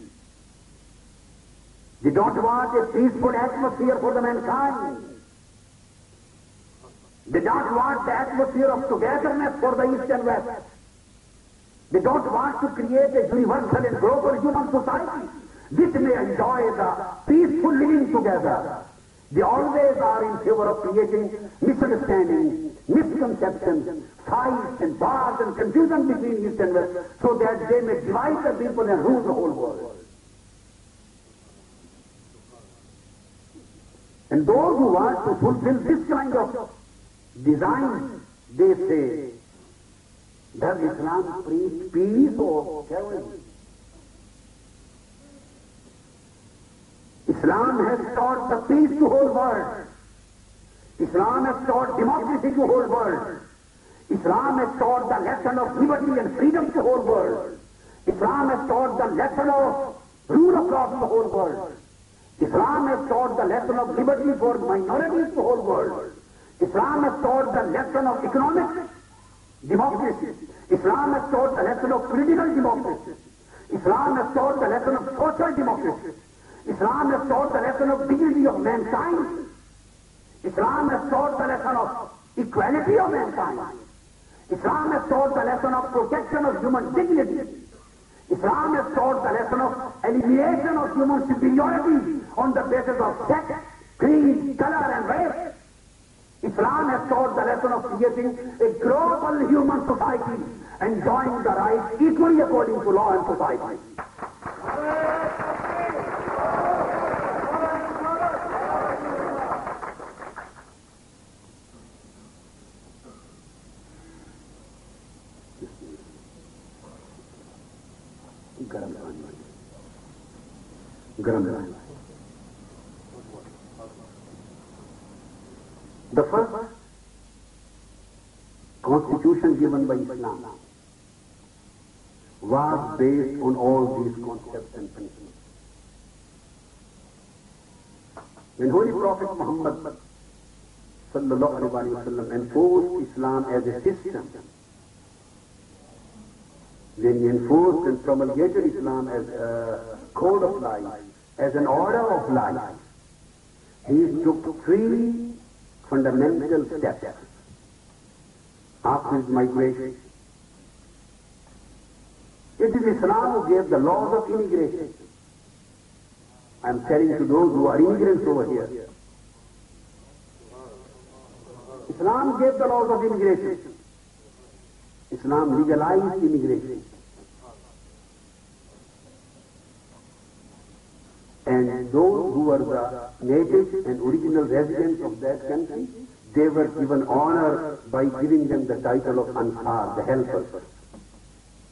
They don't want a peaceful atmosphere for the mankind. They don't want the atmosphere of togetherness for the East and West. They don't want to create a universal and global human society which may enjoy the peaceful living together. They always are in favor of creating misunderstandings, misconceptions, fights and wars and confusion between East and West, so that they may divide the people and rule the whole world. And those who want to fulfill this kind of design, they say, does Islam preach peace or terrorism? Islam has taught the peace to whole world. Islam has taught democracy to whole world. Islam has taught the lesson of liberty and freedom to whole world. Islam has taught the lesson of rule of law to the whole world. Islam has taught the lesson of liberty for minorities to the whole world. Islam has taught the lesson of economic democracy. Islam has taught the lesson of political democracy. Islam has taught the lesson of social democracy. Islam has taught the lesson of dignity of mankind. Islam has taught the lesson of equality of mankind. Islam has taught the lesson of protection of human dignity. Islam has taught the lesson of elimination of human superiority on the basis of sex, creed, color and race. Islam has taught the lesson of creating a global human society, enjoying the rights equally according to law and society. The first constitution given by Islam was based on all these concepts and principles. When Holy Prophet Muhammad sallallahu alaihi wasallam enforced Islam as a system, when he enforced and promulgated Islam as a code of life, as an order of life, he took three fundamental steps after his migration. It is Islam who gave the laws of immigration. I am telling to those who are immigrants over here. Islam gave the laws of immigration. Islam legalized immigration. And those who were the natives and original residents of that country, they were given honor by giving them the title of Ansar, the helpers.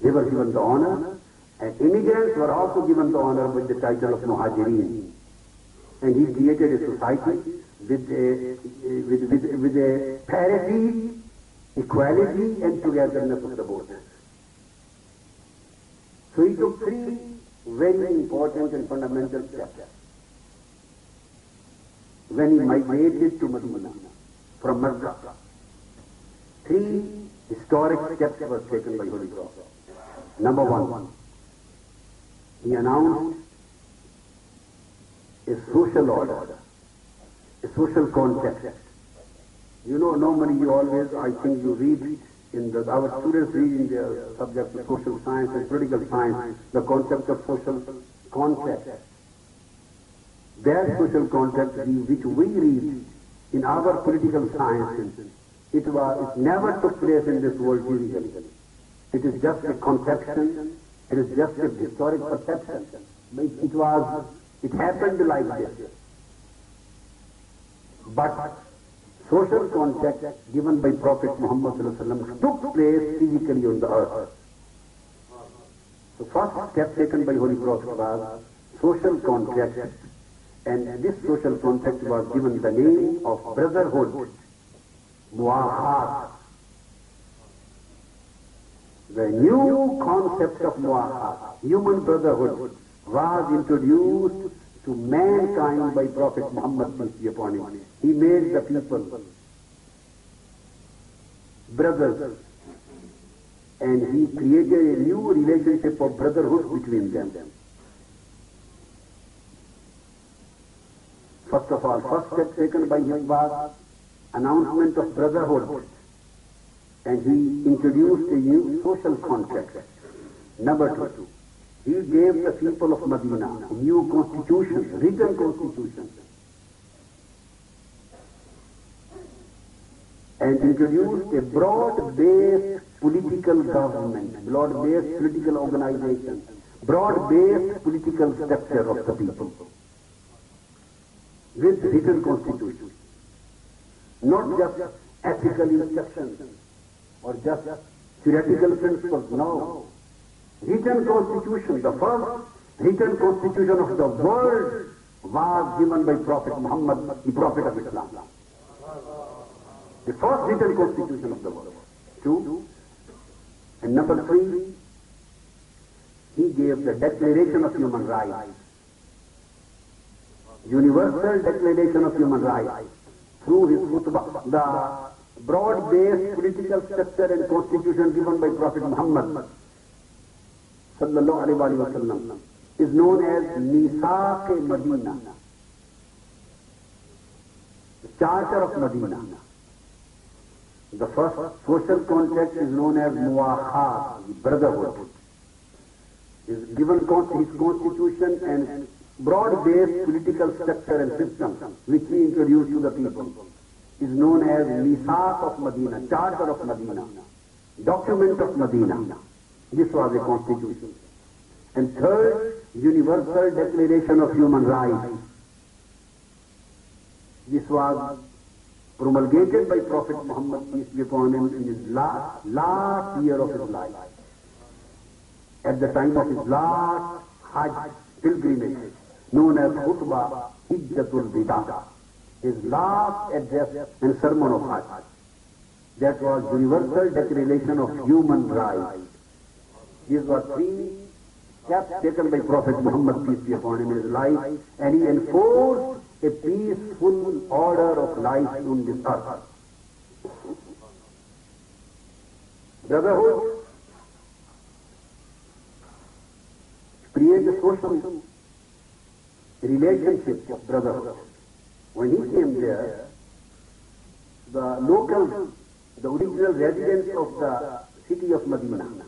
They were given the honor, and immigrants were also given the honor with the title of Muhajirin. And he created a society with a parity, equality, and togetherness of the both. So he took three very important and fundamental steps when he migrated to Medina from Mecca. Three historic steps were taken by Holy Prophet. Number one, he announced a social order, a social context. You know, normally you always, I think you read in our students read in their subjects of social science and political science, the concept of social context. That social context which we read in our political sciences, it never took place in this world physically. It is just a conception, it is just a historic perception. It happened like this. But social context given by Prophet Muhammad took place physically on the earth. The first step taken by Holy Prophet was social context, and this social context was given the name of brotherhood, mu'akhat. The new concept of mu'akhat, human brotherhood, was introduced to mankind by Prophet Muhammad, peace be upon him. He made the people brothers, and he created a new relationship of brotherhood between them. First of all, first step taken by him was announcement of brotherhood, and he introduced a new social context. Number two, he gave the people of Medina a new constitution, written constitution, and introduced a broad-based political government, broad-based political organization, broad-based political structure of the people, with written constitution. Not just ethical instructions or just theoretical principles, no. Written constitution, the first written constitution of the world was given by Prophet Muhammad, the Prophet of Islam. The first written constitution of the world. Two. And number three, he gave the Declaration of Human Rights. Universal Declaration of Human Rights. Through his khutbah, the broad-based political structure and constitution given by Prophet Muhammad sallallahu alaihi wasallam is known as Misaq-e-Madina, the Charter of Medina. The first social context is known as Mu'akhat, brotherhood. Is given his constitution and broad-based political structure and system which he introduced to the people is known as Misaq of Medina, Charter of Medina, Document of Medina. This was a constitution. And third, Universal Declaration of Human Rights. This was promulgated by Prophet Muhammad, peace be upon him, in his last year of his life. At the time of his last Hajj pilgrimage, known as Khutbah Hijjatul Wida, his last address and sermon of Hajj. That was Universal Declaration of Human Rights. These were three steps taken by Prophet Muhammad, peace be upon him, in his life, and he enforced a peaceful order of life on this earth. Brotherhood creates a social relationship of brotherhood. When he came there, the locals, the original residents of the city of Medina,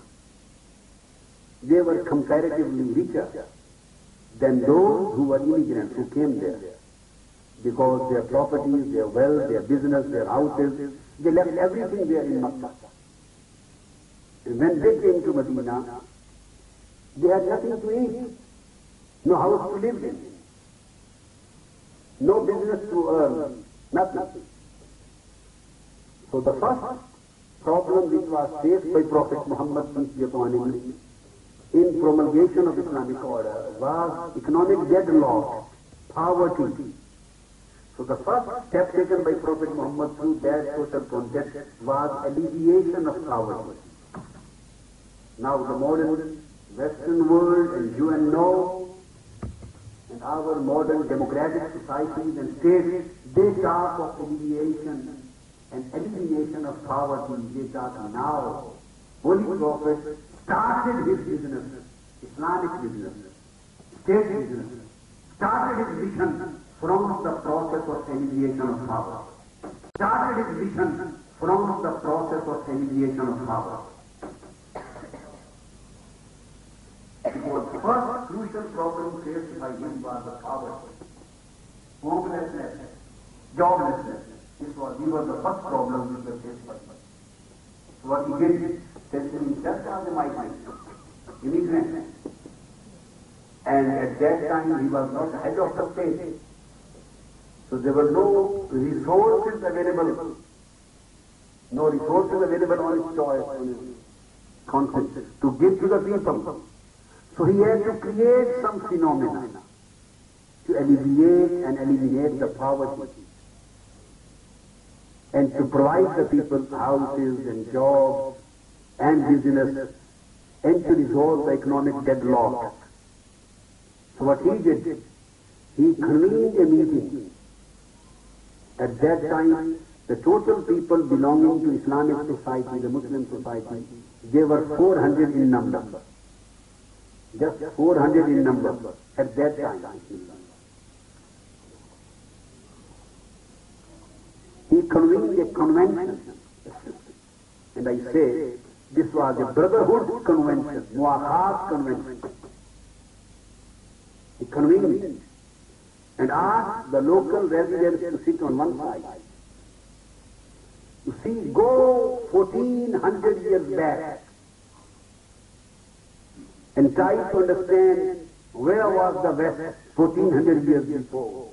they were comparatively richer than those who were immigrants who came there, because their properties, their wealth, their business, their houses, they left everything there in Makkah. And when they came to Medina, they had nothing to eat, no house to live in, no business to earn, nothing. So the first problem which was faced by Prophet Muhammad, peace be upon him, in promulgation of Islamic order was economic deadlock, poverty. So the first step taken by Prophet Muhammad through that social context was alleviation of poverty. Now the modern Western world, and you and know, and our modern democratic societies and states, they talk of alleviation and elimination of poverty. They talk now. Holy Prophet started his business, Islamic business, state business, started his vision from the process of alleviation of poverty. Started his vision from the process of alleviation of poverty. Because the first crucial problem faced by him was the poverty, homelessness, joblessness. These were the first problems which were faced by him. So what he did, said to himself as a migrant, immigrant. And at that time he was not head of the state. So there were no resources available. No resources available on his choice, on his conscience, to give to the people. So he had to create some phenomena to alleviate and eliminate the poverty, and to provide the people houses and jobs and business, and to resolve the economic deadlock. So what he did, he convened a meeting. At that time, the total people belonging to Islamic society, the Muslim society, they were 400 in number. Just 400 in number at that time. He convened a convention. And I say, this was a brotherhood convention, Muakhat convention. He convened and asked the local residents to sit on one side. You see, go 1400 years back and try to understand where was the West 1400 years before.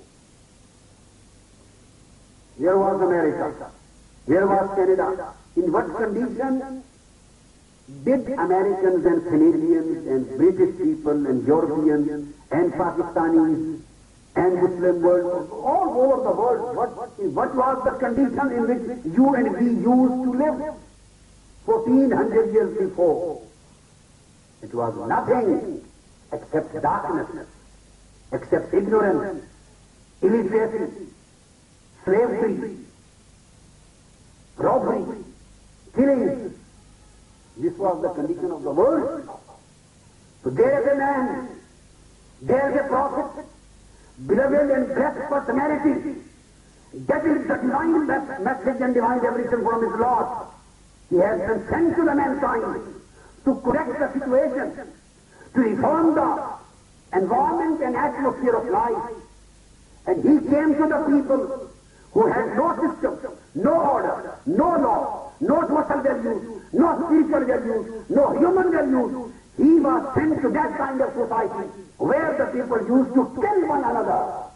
Where was America? Where was Canada? In what condition did Americans and Canadians and British people and Europeans and Pakistanis and Muslim world, all over the world, what was the condition in which you and we used to live 1400 years before? It was nothing except darkness, except ignorance, illiteracy, slavery, robbery, killings. This was the condition of the world. So there is a man, there is a prophet, beloved and blessed personality. That is the divine message and divine revelation from his Lord. He has been sent to the mankind to correct the situation, to reform the environment and atmosphere of life. And he came to the people who had no system, no order, no law, no social values, no spiritual values, no human values. He was sent to that kind of society where the people used to kill one another.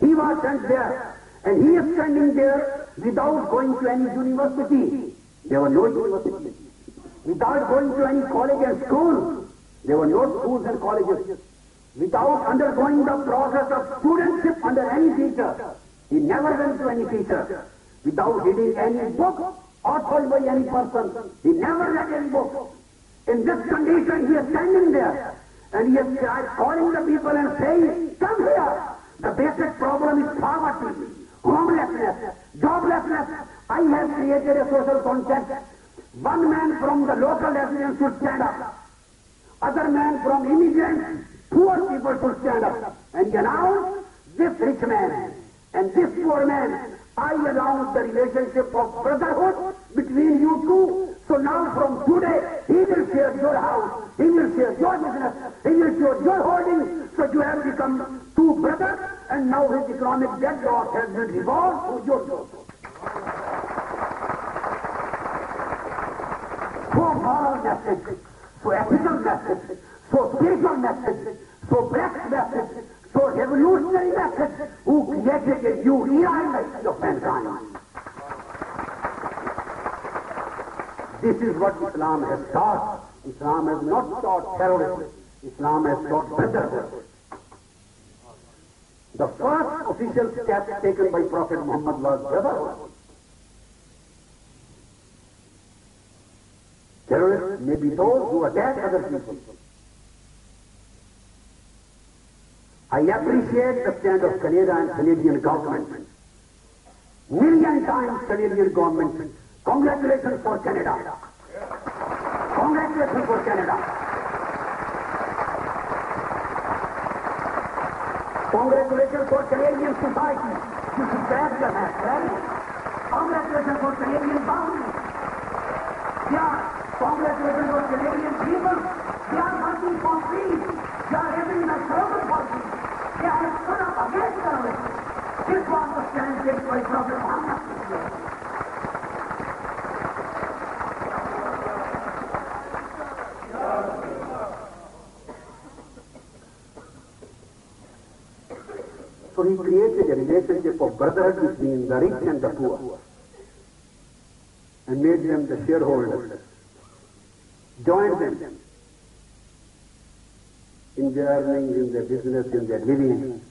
He was sent there, and he is standing there without going to any university. There were no universities. Without going to any college and school. There were no schools and colleges. Without undergoing the process of studentship under any teacher. He never went to any teacher. Without reading any book, authored by any person. He never read any book. In this condition, he is standing there and he is calling the people and saying, come here. The basic problem is poverty, homelessness, joblessness. I have created a social contract. One man from the local residents should stand up. Other man from immigrants, poor people should stand up. And he announced, this rich man and this poor man, I announce the relationship of brotherhood between you two. So now from today, he will share your house, he will share your business, he will share your holdings. So you have become two brothers, and now his economic deadlock has been resolved to your door. So moral message, so ethical message, so spiritual message, so blessed message, so revolutionary message, who created a new era in the history of mankind. This is what Islam has taught. Islam has not taught terrorism. Islam has taught brotherhood. The first official step taken by Prophet Muhammad was brotherhood. Terrorists may be those who attack other people. I appreciate the stand of Canada and Canadian government. Million times Canadian government. Congratulations for Canada. Congratulations for Canada. Congratulations for Canadian society. You should grab the hat, right? Congratulations for Canadian government. Yeah. Congratulations for Canadian people. They are working for peace. They are having the struggle for peace. They are stood up against terrorism. This was the stand taken by Prophet Muhammad. So he created a relationship of brotherhood between the rich and the poor and made them the shareholders. Joined them in their earnings, in their business, in their living.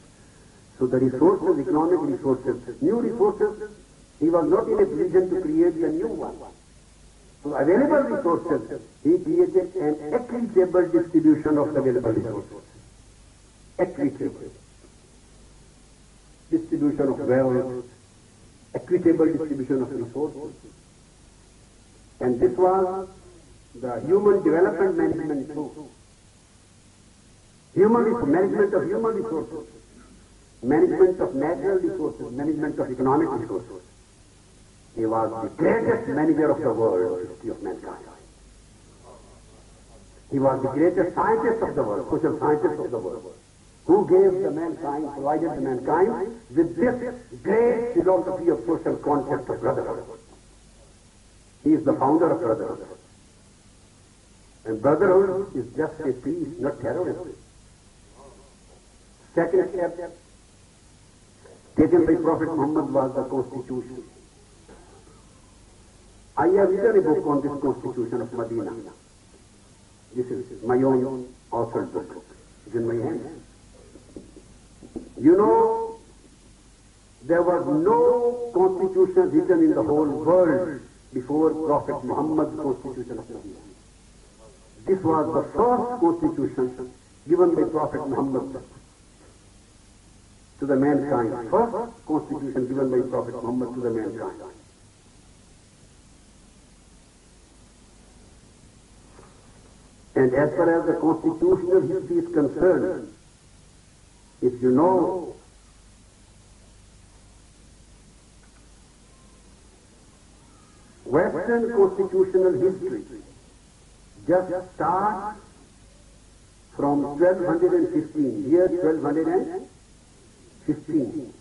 So the resources, economic resources, new resources, he was not in a position to create the new one. So available resources, he created an equitable distribution of the available resources. Equitable distribution of wealth, equitable distribution of resources. And this was the human development management too. Management of human resources, management of natural resources, management of economic resources. He was the greatest manager of the world in the history of mankind. He was the greatest scientist of the world, social scientist of the world, who gave the mankind, provided the mankind with this great philosophy of social concept of brotherhood. He is the founder of brotherhood. And brotherhood is just a peace, not terrorism. Second step taken by Prophet Muhammad was the Constitution. I have written a book on this Constitution of Medina. This is my own authored book. It's in my hand. You know, there was no constitution written in the whole world before Prophet Muhammad's Constitution of Medina. This was the first constitution given by Prophet Muhammad to the mankind. First constitution given by Prophet Muhammad to the mankind. And as far as the constitutional history is concerned, if you know, Western constitutional history just starts from 1215, year 1215,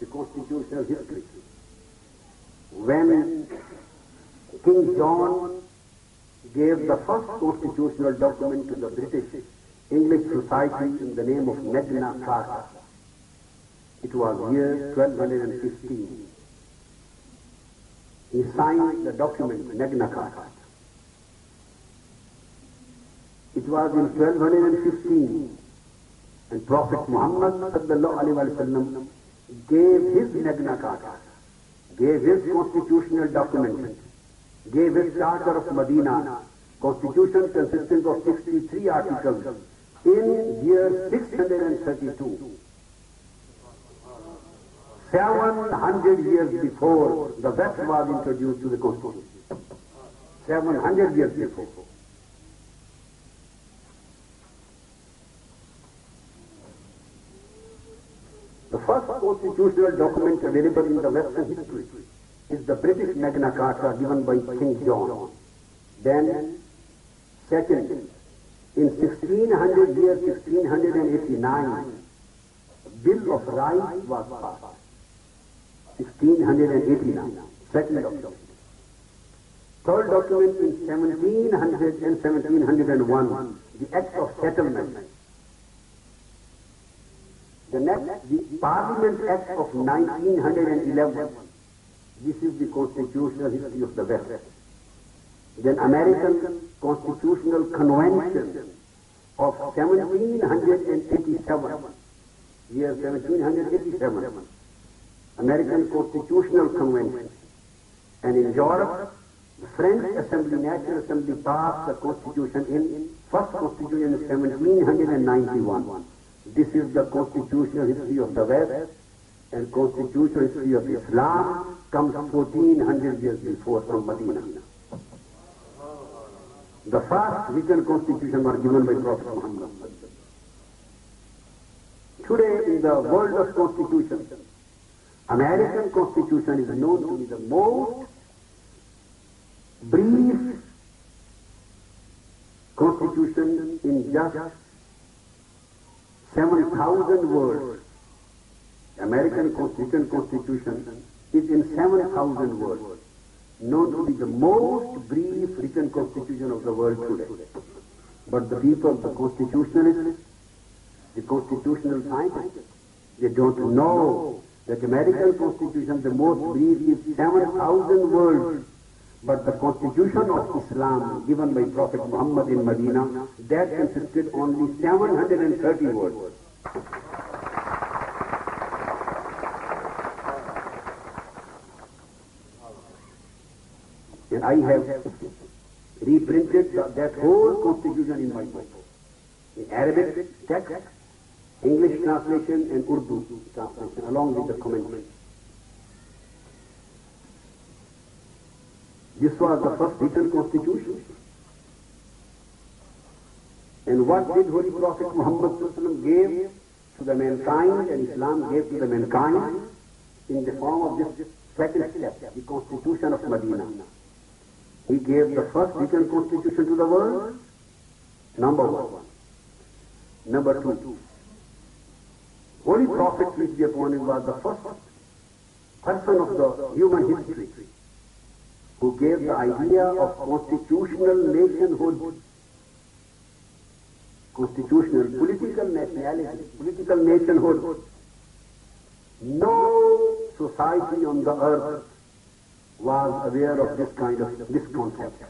the constitutional history, when King John gave the first constitutional document to the British English society in the name of Magna Carta. It was year 1215. He signed the document, Magna Carta. It was in 1215, and Prophet Muhammad sallallahu alaihi wasallam gave his Magna Carta, gave his constitutional document gave his Charter of Medina, constitution consisting of 63 articles, in year 632. 700 years before the West was introduced to the Constitution. 700 years before. The first constitutional document available in the Western history is the British Magna Carta given by King John. Then, second, in 1689, Bill of Rights was passed. 1689, second document. Third document in 1700 and 1701, the Act of Settlement. The next, the Parliament Act of 1911. This is the constitutional history of the West. Then American Constitutional Convention of 1787. Year 1787. American Constitutional Convention. And in Europe, the French Assembly, National Assembly passed the Constitution in first Constitution in 1791. This is the constitutional history of the West, and constitutional history of Islam comes 1400 years before from Medina. The first written constitution was given by Prophet Muhammad. Today in the world of constitutions, American Constitution is known to be the most brief constitution in just 7,000 words. American Constitution is in 7,000 words, known to be the most brief written constitution of the world today. But the people, the constitutionalists, the constitutional scientists, they don't know that American Constitution, the most brief is 7,000 words. But the constitution of Islam given by Prophet Muhammad in Medina, that consisted only 730 words. And I have reprinted that whole constitution in my book. In Arabic text, English translation and Urdu translation along with the commentaries. This was the first written constitution. And what did Holy Prophet Muhammad gave to the mankind and Islam gave to the mankind in the form of this second step, the Constitution of Medina. He gave the first written constitution to the world, number one. Number two, Holy Prophet, peace be upon him, was the first person of the human history who gave the idea of constitutional nationhood, constitutional, political nationality, political nationhood. No society on the earth was aware of this kind of this concept.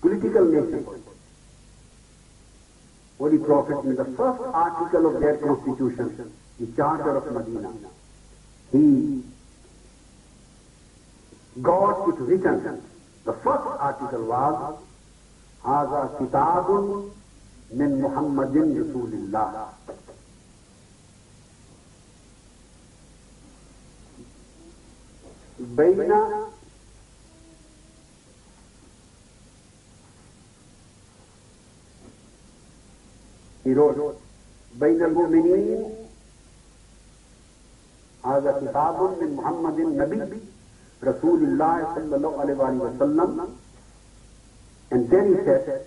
Political nationhood. Holy Prophet, in the first article of their constitution, the Charter of Medina, he got it written. The first article was, هذا كتاب من محمد رسول الله. بين he wrote بين المؤمنين هذا كتاب من محمد النبي رسول الله صلى الله عليه وسلم. And then he said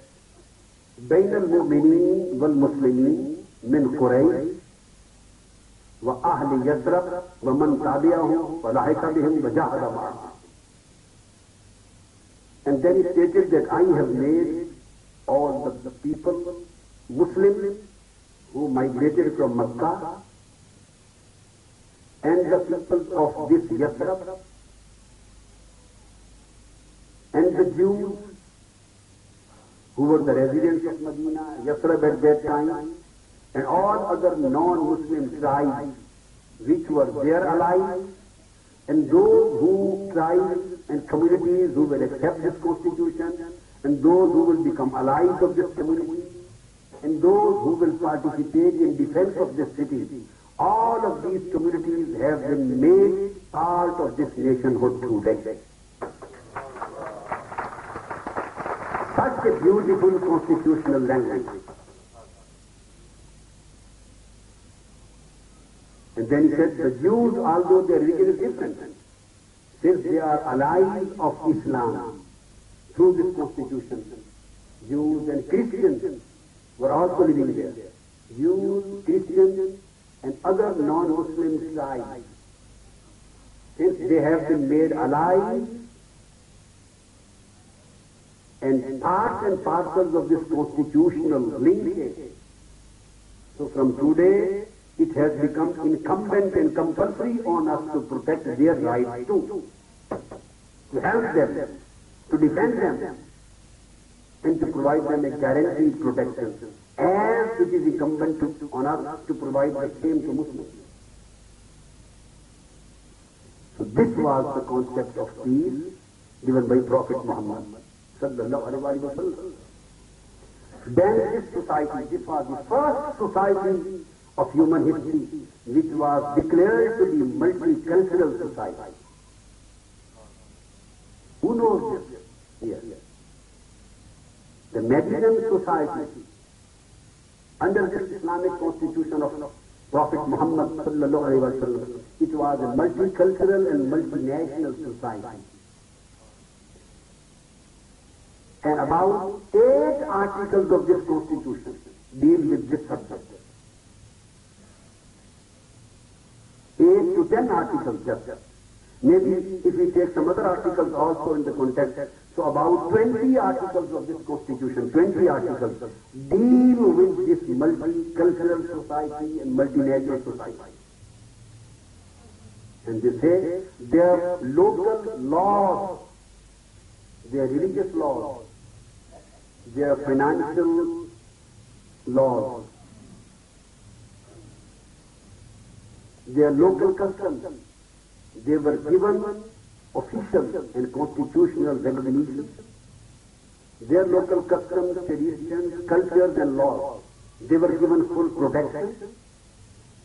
بين المؤمنين والمسلمين من قريش وأهل يثرب ومن تابعهم ولحق بهم وجاهد معهم. And then he stated that I have made all the people Muslims who migrated from Makkah and the people of this Yathrib and the Jews who were the residents of Medina, Yathrib at that time, and all other non-Muslim tribes which were there alive, and those who tribes and communities who will accept this constitution, and those who will become allies of this community, and those who will participate in defense of this city. All of these communities have been made part of this nationhood today. Such a beautiful constitutional language. And then he said, the Jews, although their religion is different, since they are allies of Islam through this constitution, Jews and Christians were also living there. Jews, Christians, and other non-Muslim tribes, since they have been made allies and parts and parcels of this constitutional linkage. So from today, it has become incumbent and compulsory on us to protect their rights too, to help them, to defend them, and to provide them a guaranteed protection, as it is incumbent on us to provide the same to Muslims. So this was the concept of peace given by Prophet Muhammad sallallahu alaihi wasallam. Then this society, this was the first society of human history which was declared to be multicultural society. Who knows this? Yes. The Median society under the Islamic constitution of Prophet Muhammad sallallahu alaihi wasallam, it was a multicultural and multinational society. And about 8 articles of this constitution deal with this subject. 8 to 10 articles just. Maybe if we take some other articles also in the context, so about 20 articles of this constitution, 20 articles deal with this multicultural society and multinational society. And they say their local laws, their religious laws, their financial laws, their local customs, they were given official and constitutional recognition. Their local customs, traditions, cultures and laws, they were given full protection.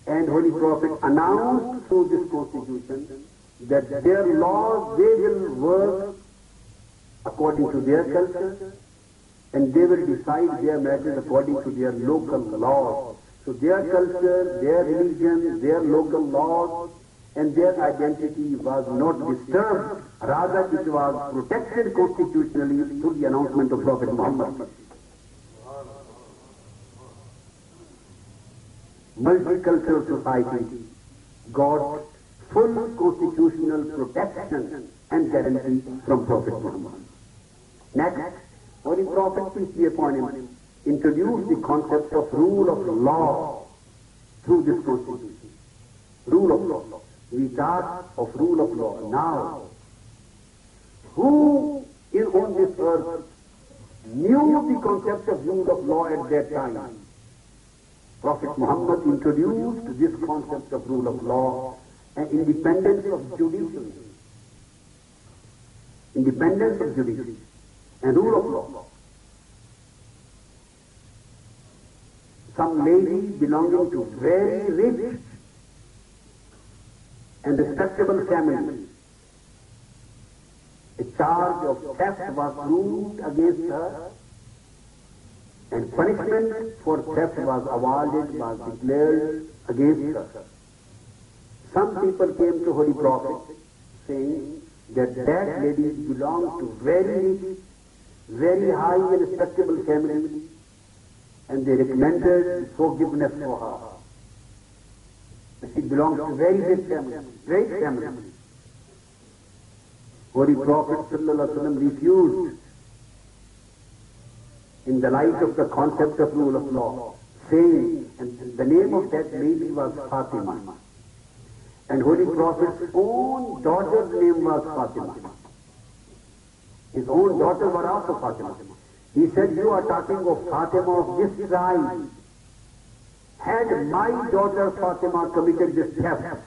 And Holy Prophet announced through this constitution that their laws, they will work according to their culture, and they will decide their matters according to their local laws. So their culture, their religion, their local laws, and their identity was not disturbed. Rather, it was protected constitutionally through the announcement of Prophet Muhammad. Multicultural society got full constitutional protection and guarantee from Prophet Muhammad. Next, Holy Prophet, peace be upon him, introduced the concept of rule of law through this constitution. Rule of law. We talk of rule of law. Now, who on this earth knew the concept of rule of law at that time? Prophet Muhammad introduced this concept of rule of law and independence of judiciary. Independence of judiciary and rule of law. Some lady belonging to very rich and respectable family, a charge of theft was proved against her, and punishment for theft was awarded, was declared against her. Some people came to Holy Prophet saying that that lady belonged to very rich, very high and respectable family, and they recommended forgiveness for her. She belongs to very rich family, great family. Holy Prophet ﷺ refused in the light of the concept of rule of law, saying, and the name of that lady was Fatima. And Holy Prophet's own daughter's name was Fatima. His own daughter was also Fatima. He said, you are talking of Fatima of this tribe. Had my daughter Fatima committed this theft,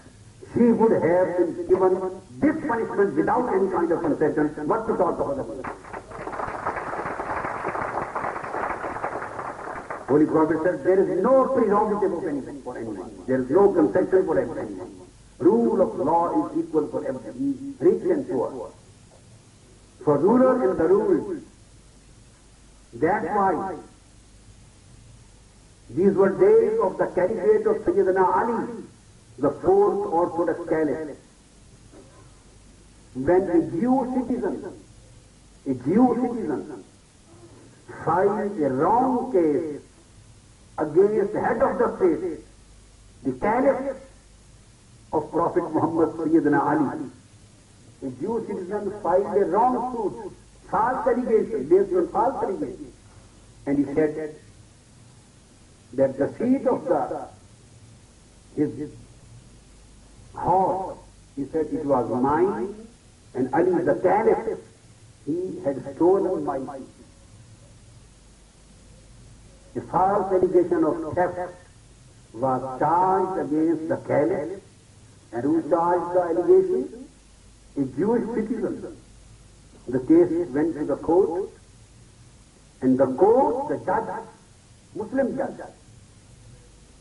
she would have been given this punishment without any kind of concession. What to talk about the Muslims? Holy Prophet said, there is no prerogative of anything for anyone. There is no concession for anyone. Rule of law is equal for everyone, rich and poor. For ruler and the ruled. That's why these were days of the caliphate of Sayyidina Ali, the fourth Orthodox Caliph. When a Jew citizen filed a wrong case against the head of the state, the Caliph of Prophet Muhammad Sayyidina Ali, a Jew citizen filed a wrong suit, false allegation, based on false allegation. And he said that the seat of his horse, he said it was mine, and Ali the Caliph, he had stolen my seat. A false allegation of theft was charged against the Caliph, and who charged the allegation? A Jewish citizen. The case went to the court, and the court, the judge, Muslim judge,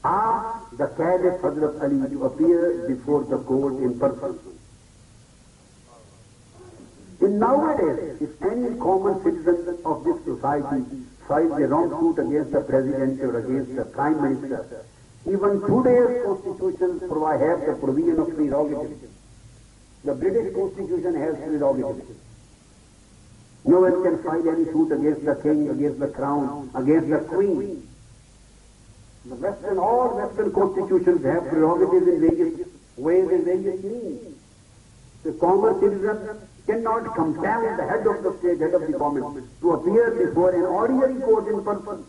asked the Caliph Hazrat Ali to appear before the court in person. In nowadays, if any common citizen of this society files a wrong suit against the president or against the prime minister, even today's constitution have the provision of prerogative. The British constitution has prerogative. No one can file any suit against the king, against the crown, against the queen. All Western constitutions have prerogatives in various ways and various means. The common citizen cannot compel the head of the state, head of the government, to appear before an ordinary court in person.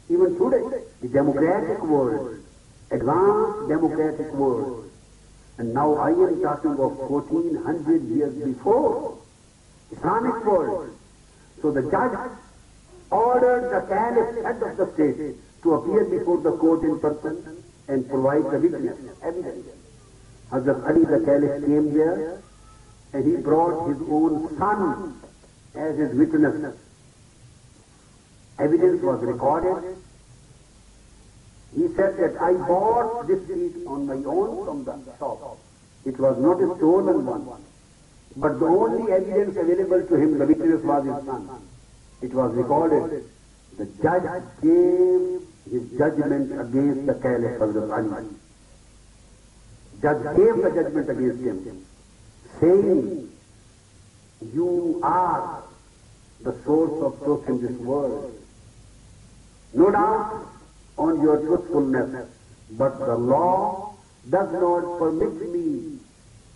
Even today, the democratic world, advanced democratic world, and now I am talking of 1400 years before, Islamic world. So the judge ordered the Caliph, head of the state, to appear before the court in person and provide the witness, evidence. Hazrat Ali the Caliph came there, and he brought his own son as his witness. Evidence was recorded. He said that I bought this seat on my own from the shop. It was not a stolen one. But the only evidence available to him, the witness, was his son. It was recorded. The judge gave his judgment against the Caliph Hazrat Ali. Judge gave the judgment against him, saying, you are the source of truth in this world. No doubt on your truthfulness, but the law does not permit me,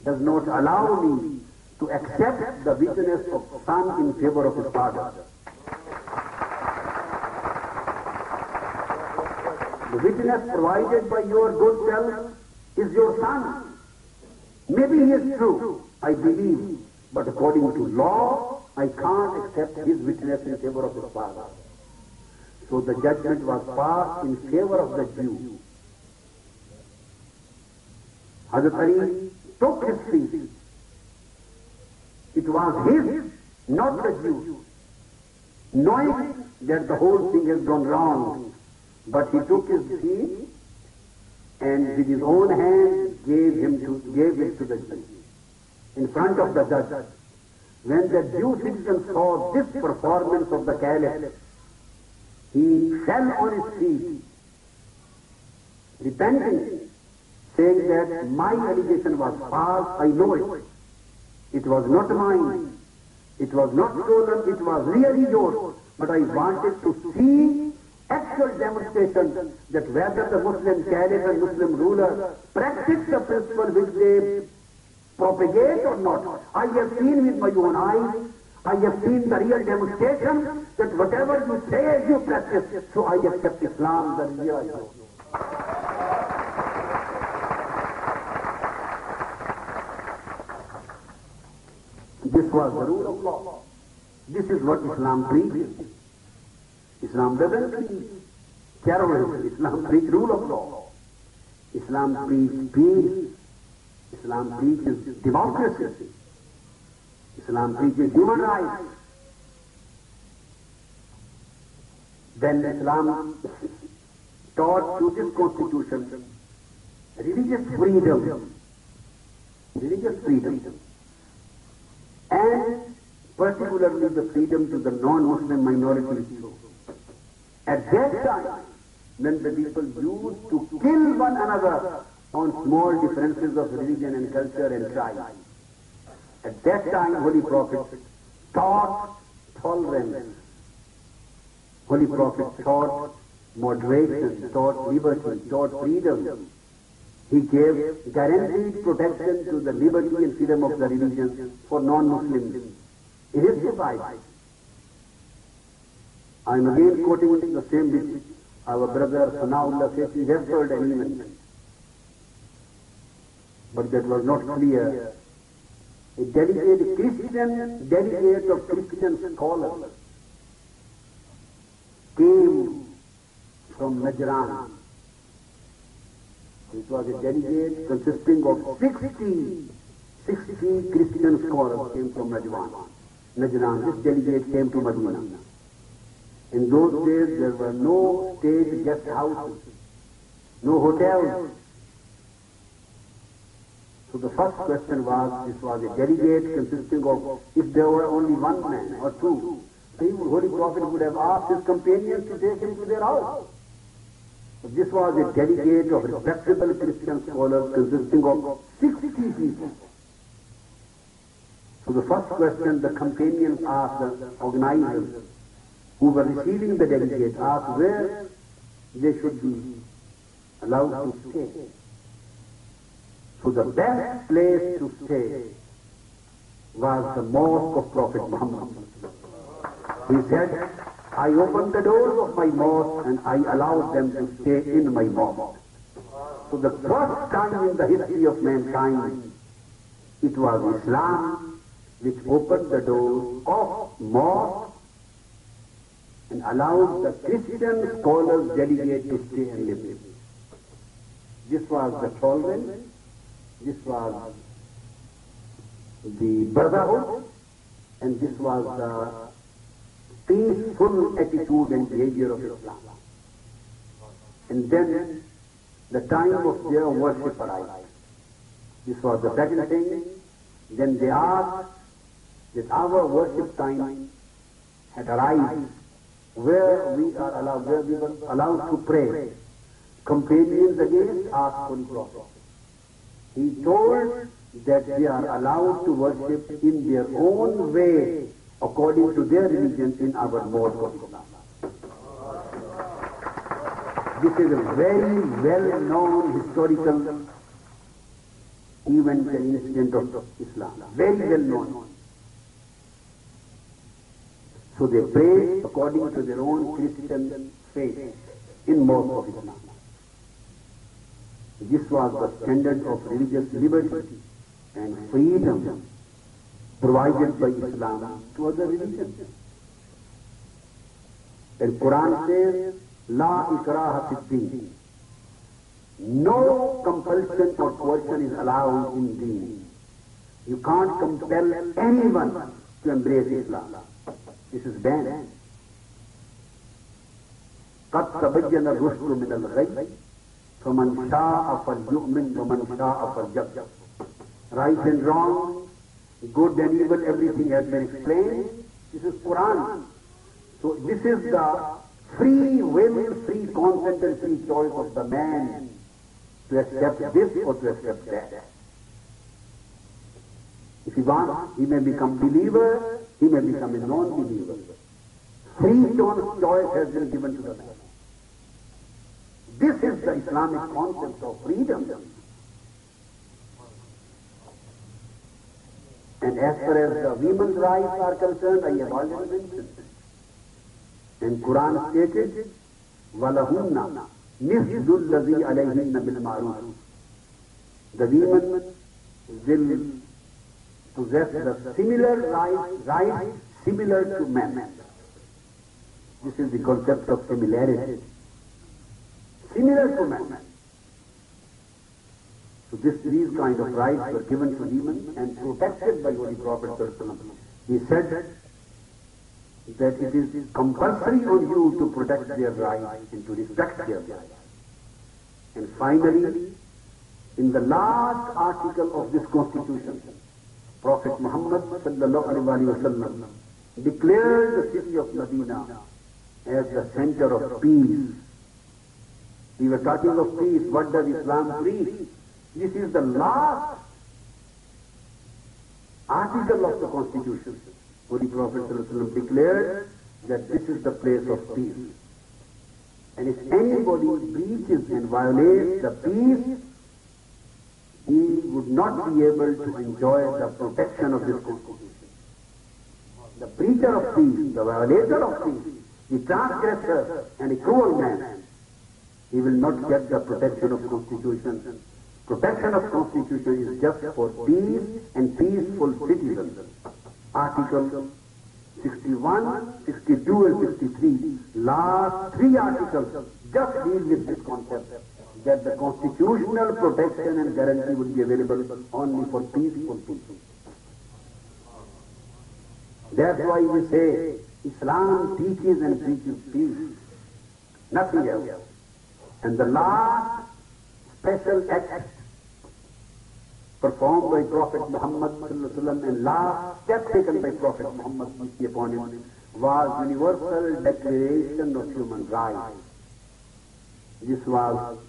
does not allow me to accept the witness of son in favor of his father. The witness provided by your good self is your son. Maybe he is true, I believe, but according to law, I can't accept his witness in favor of his father. So the judgment was passed in favor of the Jew. Hazrat Ali took his seat. It was his, not the Jew. Knowing that the whole thing has gone wrong, but he took his seat and with his own hand gave it to the Jew in front of the judge. When the Jew citizen saw this performance of the Caliph, he fell on his feet, repenting, saying that my allegation was false, I know it. It was not mine. It was not stolen, it was really yours. But I wanted to see actual demonstration that whether the Muslim caliph and Muslim ruler practice the principle which they propagate or not. I have seen with my own eyes, I have seen the real demonstration that whatever you say you practice. So I accept Islam, the real Islam. This was the rule of law. This is what Islam preaches. Islam doesn't preach terrorism. Islam preaches rule of law. Islam preaches peace. Islam preaches democracy. Islam preaches human rights. Then Islam taught through this constitution religious freedom, and particularly the freedom to the non-Muslim minorities. At that time, when the people used to kill one another on small differences of religion and culture and tribe, at that time Holy Prophet taught tolerance. Holy Prophet taught moderation, taught liberty, taught freedom. He gave guaranteed protection to the liberty and freedom of the religion for non-Muslims. It is decided. I am again quoting the same which our brother Sanaullah says he referred an event. But that was not clear. A delegate of Christian scholars came from Najran. It was a delegate consisting of 60 Christian scholars came from Najran. This delegate came to Medina. In those days there were no state guest houses, no hotels. So the first question was, this was a delegate consisting of, if there were only one man or two, the Holy Prophet would have asked his companions to take him to their house. But this was a delegate of respectable Christian scholars consisting of 60 people. So the first question the companions asked the organizers who were receiving the delegates, asked where they should be allowed to stay. So the best place to stay was the mosque of Prophet Muhammad. He said, I opened the doors of my mosque and I allowed them to stay in my mosque. So the first time in the history of mankind, it was Islam which opened the doors of mosque and allowed the Christian scholars delegate to stay and live. This was the tolerance, this was the brotherhood, and this was the peaceful attitude and behavior of Islam. And then the time of their worship arrived. This was the second thing. Then they asked that our worship time had arrived, where we were allowed to pray. Companions again asked Holy Prophet. He told that they are allowed to worship in their own way, according to their religion, in our mosque of Islam. This is a very well-known historical event and incident of Islam. Very well known. So they prayed according to their own Christian faith in mosque of Islam. This was the standard of religious liberty and freedom provided by Islam to other religions. And Quran says, La ikraha fid-din. No compulsion or coercion is allowed in deen. You can't compel anyone to embrace Islam. This is banned. قَدْ تَبَيَّنَ الرُّشْدُ مِنَ الْغَيِّ فَمَنْ شَاءَ فَلْيُؤْمِنْ وَمَنْ شَاءَ فَلْيَكْفُرْ. Right and wrong, good and evil, everything has been explained. This is Quran. So this is the free will, free consent and free choice of the man to accept this or to accept that. If he wants, he may become believer, he may become a non-believer. Free choice has been given to the man. This is the Islamic concept of freedom. And as far as the women's rights are concerned, I have already mentioned. And Quran stated, وَلَهُنَّ مِثْلُ الَّذِي عَلَيْهِنَّ بِالْمَعْرُوفِ. The women will possess the similar rights similar to men. This is the concept of similarity. Similar to men. So these kind of rights were given to humans and protected by Holy Prophet sallallahu alaihi wasallam. He said that it is compulsory on you to protect their rights and to respect their rights. And finally, in the last article of this constitution, Prophet Muhammad sallallahu alaihi wasallam declared the city of Medina as the center of peace. We were talking of peace. What does Islam preach? This is the last article of the constitution. Holy Prophet sallallahu alaihi wasallam declared that this is the place of peace. And if anybody breaches and violates the peace, he would not be able to enjoy the protection of this constitution. The breacher of peace, the violator of peace, the transgressor and a cruel man, he will not get the protection of constitution. Protection of constitution is just for peace and peaceful citizens. Article 61, 62 and 63, last three articles just deal with this concept, that the constitutional protection and guarantee will be available only for peaceful people. That's why we say Islam teaches and preaches peace, nothing else. And the last special act performed by Prophet Muhammad sallallahu alaihi wasallam and last step taken by Prophet Muhammad, peace be upon him, was Universal Declaration of Human Rights. This was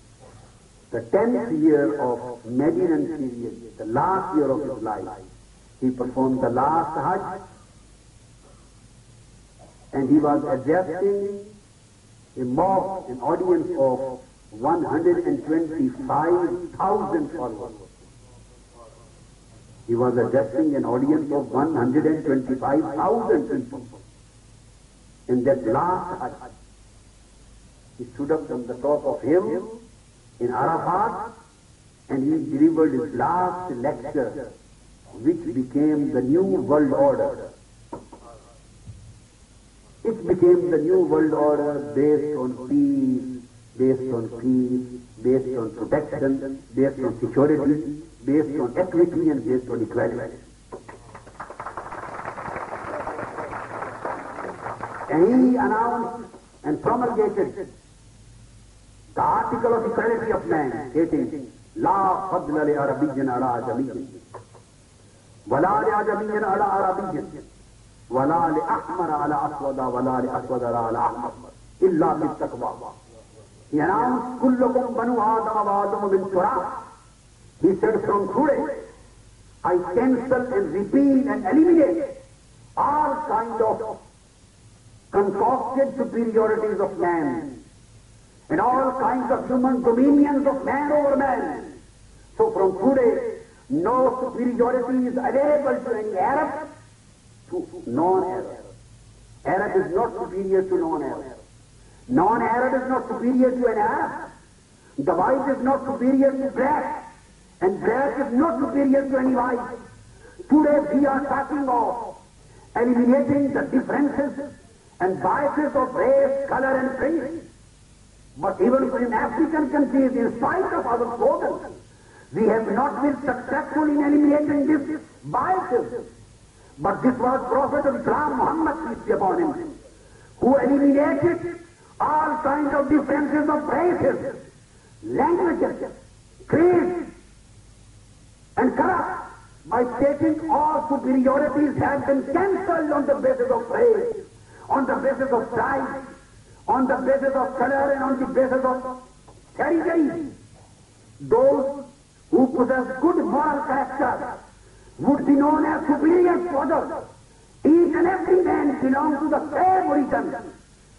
the 10th year of Medinan period, the last year of his life. He performed the last Hajj, and he was addressing a mob, an audience of 125,000 followers. He was addressing an audience of 125,000 people. In that last Hajj, he stood up on the top of hill in Arafat and he delivered his last lecture, which became the new world order. It became the new world order based on peace, based on protection, based on security, based on equity and based on equality. And he announced and promulgated the article of equality of man, stating, La fadla li Arabiyyin ala Ajamiyyin, wala li Ajamiyyin ala Arabiyyin, wala li Ahmar ala Aswada, wala li Aswada ala Ahmar, illa bil taqwa. He announced, Kullukum banu Adam wa Adam bin Turab. He said, from today, I cancel and repeal and eliminate all kind of concocted superiorities of man and all kinds of human dominions of man over man. So from today, no superiority is available to any Arab to non-Arab. Arab is not superior to non-Arab. Non-Arab is not superior to an Arab. The white is not superior to black. And black is not superior to any white. Today we are talking of eliminating the differences and biases of race, color and creed. But even in African countries, in spite of our slogans, we have not been successful in eliminating these biases. But this was Prophet of Islam, Muhammad, peace be upon him, who eliminated all kinds of differences of races, languages, creeds, and color, by stating all superiorities have been cancelled on the basis of race, on the basis of tribe, on the basis of color, and on the basis of territory. Those who possess good moral character would be known as superior to others. Each and every man belongs to the same origin.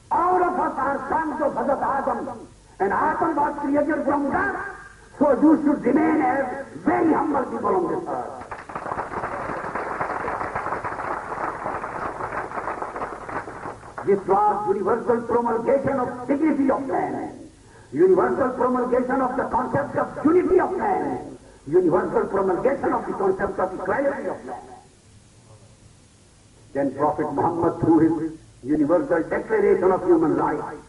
All of us are sons of Hazrat Adam, and Adam was created from God. So you should remain as very humble people on this earth. This was universal promulgation of dignity of man, universal promulgation of the concept of unity of man, universal promulgation of the concept of equality of man. Then Prophet Muhammad, through his universal declaration of human rights,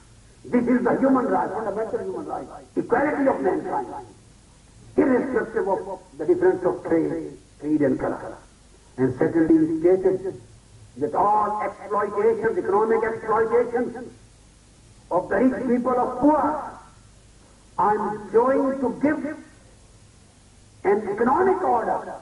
this is the human right, fundamental human right, equality of mankind. irrespective of the difference of creed and color. And secondly, he stated that all exploitations, economic exploitations of the rich people of poor, I'm going to give an economic order,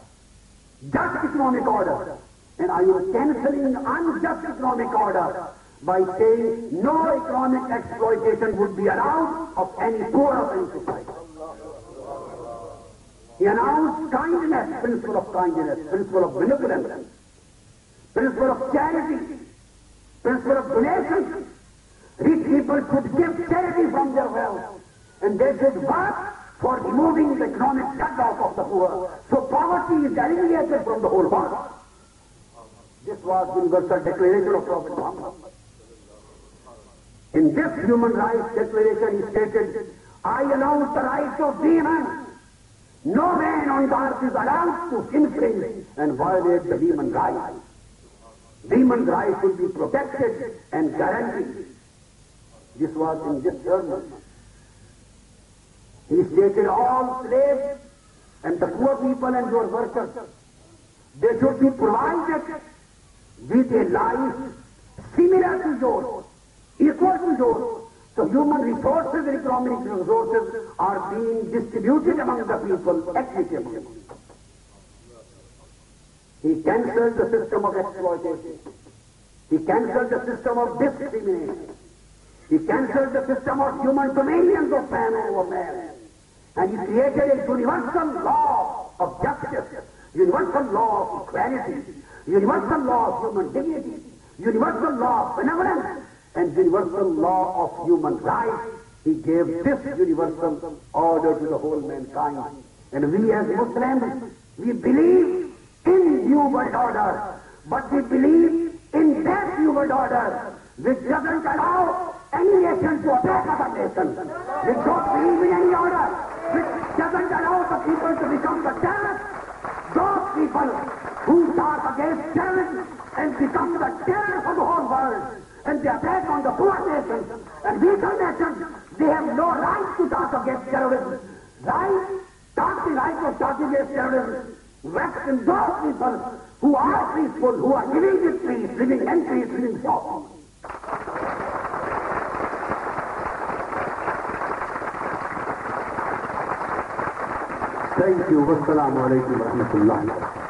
just economic order, and I am cancelling unjust economic order by saying no economic exploitation would be allowed of any poor of any society. He announced kindness, principle of kindness, principle of benevolence, principle of charity, principle of donation. Rich people should give charity from their wealth, and they should work for removing the economic deadlock of the poor. So poverty is eliminated from the whole world. This was the universal declaration of Prophet Muhammad. In this human rights declaration he stated, I announce the rights of demons. No man on the earth is allowed to infringe and violate the human rights. Demon rights will be protected and guaranteed. This was in this sermon. He stated all slaves and the poor people and your workers, they should be provided with a life similar to yours, equal to yours. So human resources and economic resources are being distributed among the people equitably. He cancelled the system of exploitation. He cancelled the system of discrimination. He cancelled the system of human dominion of man over man. And he created a universal law of justice, universal law of equality, universal law of human dignity, universal law of benevolence, and universal law of human rights. He gave this universal order to the whole mankind. And we as Muslims, we believe in new world order, but we believe in that new world order which doesn't allow any nation to attack other nations. We don't believe in any order which doesn't allow the people to become the terrorists. Those people who talk against terrorism and become the terror of the whole world, and they attack on the poor nations and weaker nations, they have no right to talk against terrorism. Right? Talking right of talking against terrorism rests in those people who are peaceful, who are living with peace, living in peace, living softly. Thank you. Wassalamu alaikum wa rahmatullah.